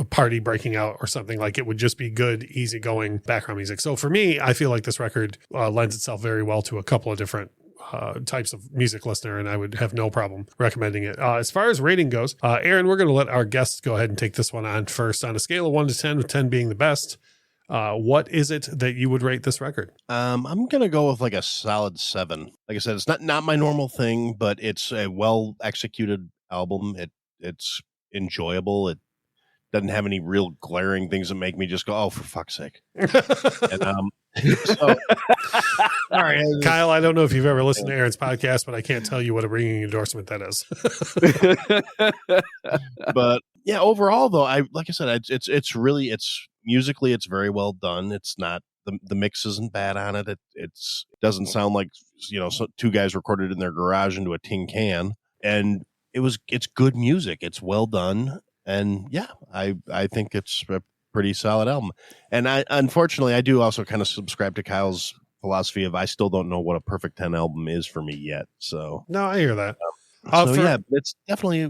[SPEAKER 2] party breaking out or something. Like, it would just be good, easygoing background music. So for me, I feel like this record lends itself very well to a couple of different types of music listener, and I would have no problem recommending it. As far as rating goes, Aaron, we're going to let our guests go ahead and take this one on first. On a scale of 1 to 10, with 10 being the best, what is it that you would rate this record?
[SPEAKER 4] I'm gonna go with like a solid 7. Like I said, it's not my normal thing, but it's a well executed album. It's enjoyable. It doesn't have any real glaring things that make me just go, oh, for fuck's sake. And, so,
[SPEAKER 2] sorry, Kyle, I don't know if you've ever listened to Aaron's podcast, but I can't tell you what a ringing endorsement that is.
[SPEAKER 4] But yeah, overall though, like I said, it's really musically, it's very well done. It's not the mix isn't bad on it. It doesn't sound like, two guys recorded in their garage into a tin can. And it's good music. It's well done. And yeah, I think it's a pretty solid album. And unfortunately, I do also kind of subscribe to Kyle's philosophy of I still don't know what a perfect 10 album is for me yet. So
[SPEAKER 2] no, I hear that.
[SPEAKER 4] Yeah, it's definitely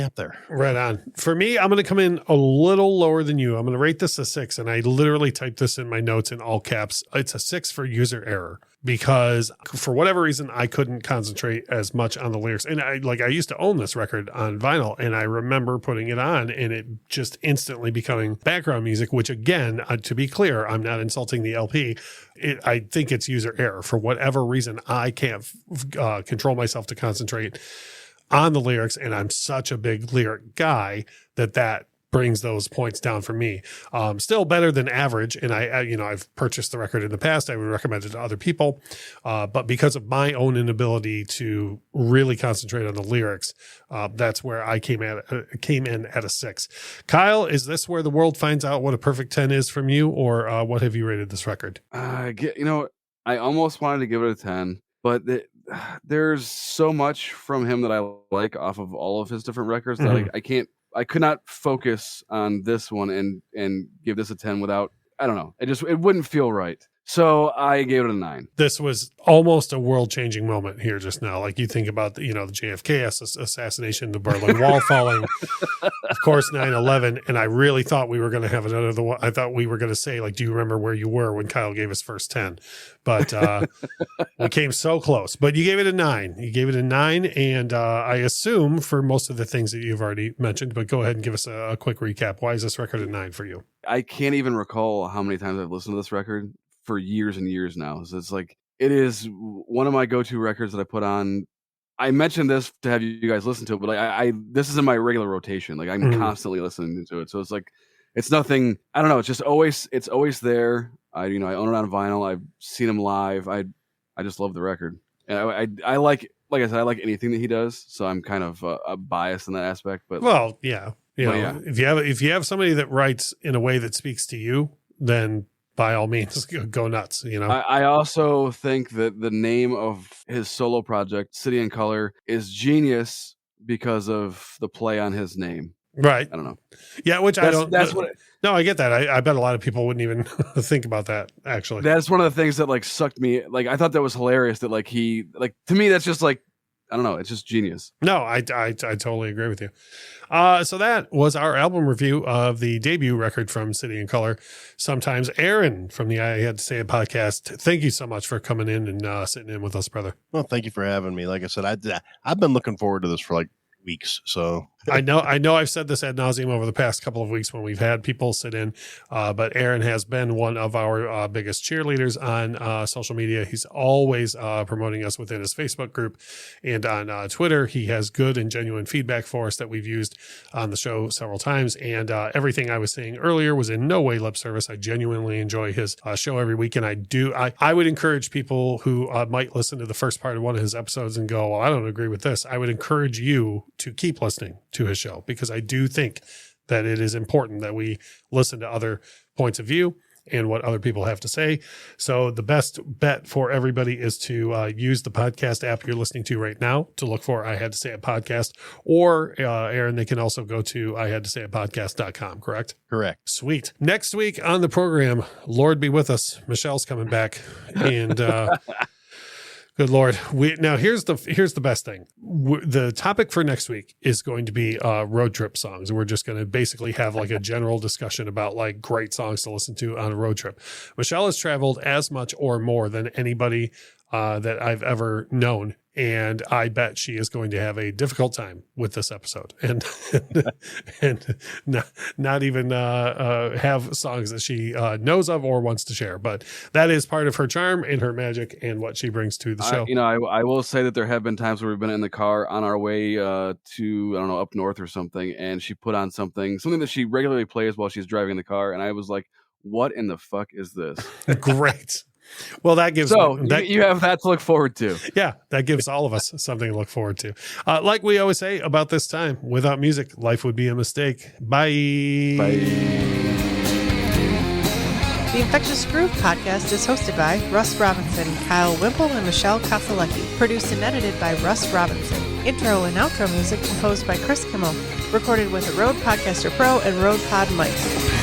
[SPEAKER 4] up there.
[SPEAKER 2] Right on. For me, I'm going to come in a little lower than you. I'm going to rate this a 6, and I literally typed this in my notes in all caps. It's a 6 for user error, because for whatever reason, I couldn't concentrate as much on the lyrics. And I used to own this record on vinyl, and I remember putting it on and it just instantly becoming background music, which again, to be clear, I'm not insulting the LP. I think it's user error. For whatever reason, I can't control myself to concentrate on the lyrics, and I'm such a big lyric guy that brings those points down for me. Still better than average, and I've purchased the record in the past. I would recommend it to other people, but because of my own inability to really concentrate on the lyrics, that's where I came in at a 6. Kyle, is this where the world finds out what a perfect 10 is from you, or what have you rated this record?
[SPEAKER 3] I almost wanted to give it a 10, but there's so much from him that I like off of all of his different records that I could not focus on this one and give this a 10 without, I don't know. It wouldn't feel right. So I gave it a 9.
[SPEAKER 2] This was almost a world-changing moment here just now. Like, you think about the JFK assassination, the Berlin Wall falling, of course, 9/11, and I really thought we were going to have another one. I thought we were going to say, like, do you remember where you were when Kyle gave his first 10? But we came so close. But you gave it a 9. You gave it a 9, and I assume for most of the things that you've already mentioned, but go ahead and give us a quick recap. Why is this record a 9 for you?
[SPEAKER 3] I can't even recall how many times I've listened to this record for years and years now. So it's like, it is one of my go-to records that I put on. I mentioned this to have you guys listen to it, but like this is in my regular rotation. Like, I'm constantly listening to it. So it's like, it's nothing, I don't know. It's always there. I own it on vinyl. I've seen him live. I just love the record. And I like I said, I like anything that he does. So I'm kind of biased in that aspect, but
[SPEAKER 2] well, yeah. If you have somebody that writes in a way that speaks to you, then by all means, go nuts.
[SPEAKER 3] I also think that the name of his solo project, City and Color, is genius because of the play on his name.
[SPEAKER 2] Right.
[SPEAKER 3] I don't know.
[SPEAKER 2] Yeah, which
[SPEAKER 3] that's,
[SPEAKER 2] I don't.
[SPEAKER 3] That's what.
[SPEAKER 2] No, I get that. I bet a lot of people wouldn't even think about that. Actually,
[SPEAKER 3] that's one of the things that like sucked me. Like, I thought that was hilarious. That like to me, that's just like, I don't know. It's just genius.
[SPEAKER 2] No, I totally agree with you. So that was our album review of the debut record from City and Color. Sometimes. Aaron from the I Had to Say It podcast, thank you so much for coming in and sitting in with us, brother.
[SPEAKER 4] Well, thank you for having me. Like I said, I've been looking forward to this for like weeks. So
[SPEAKER 2] I know I've said this ad nauseum over the past couple of weeks when we've had people sit in, but Aaron has been one of our biggest cheerleaders on social media. He's always promoting us within his Facebook group and on Twitter. He has good and genuine feedback for us that we've used on the show several times. And everything I was saying earlier was in no way lip service. I genuinely enjoy his show every week. And I would encourage people who might listen to the first part of one of his episodes and go, well, I don't agree with this. I would encourage you to keep listening to his show, because I do think that it is important that we listen to other points of view and what other people have to say. So the best bet for everybody is to use the podcast app you're listening to right now to look for I Had to Say It podcast, or Aaron, they can also go to ihadtosayitpodcast.com, correct?
[SPEAKER 4] Correct.
[SPEAKER 2] Sweet. Next week on the program, Lord be with us, Michelle's coming back, and Good Lord. Now here's the best thing. The topic for next week is going to be road trip songs. We're just going to basically have like a general discussion about like great songs to listen to on a road trip. Michelle has traveled as much or more than anybody that I've ever known. And I bet she is going to have a difficult time with this episode and not even have songs that she knows of or wants to share. But that is part of her charm and her magic and what she brings to the show.
[SPEAKER 3] I will say that there have been times where we've been in the car on our way to, I don't know, up north or something. And she put on something that she regularly plays while she's driving the car. And I was like, what in the fuck is this?
[SPEAKER 2] Great. Well, that gives
[SPEAKER 3] you have that to look forward to.
[SPEAKER 2] Yeah, that gives all of us something to look forward to. Like we always say about this time, without music, life would be a mistake. Bye.
[SPEAKER 3] Bye.
[SPEAKER 10] The Infectious Groove podcast is hosted by Russ Robinson, Kyle Wimple, and Michelle Kasaleki. Produced and edited by Russ Robinson. Intro and outro music composed by Chris Kimmel. Recorded with a Rode Podcaster Pro and Rode Pod mics.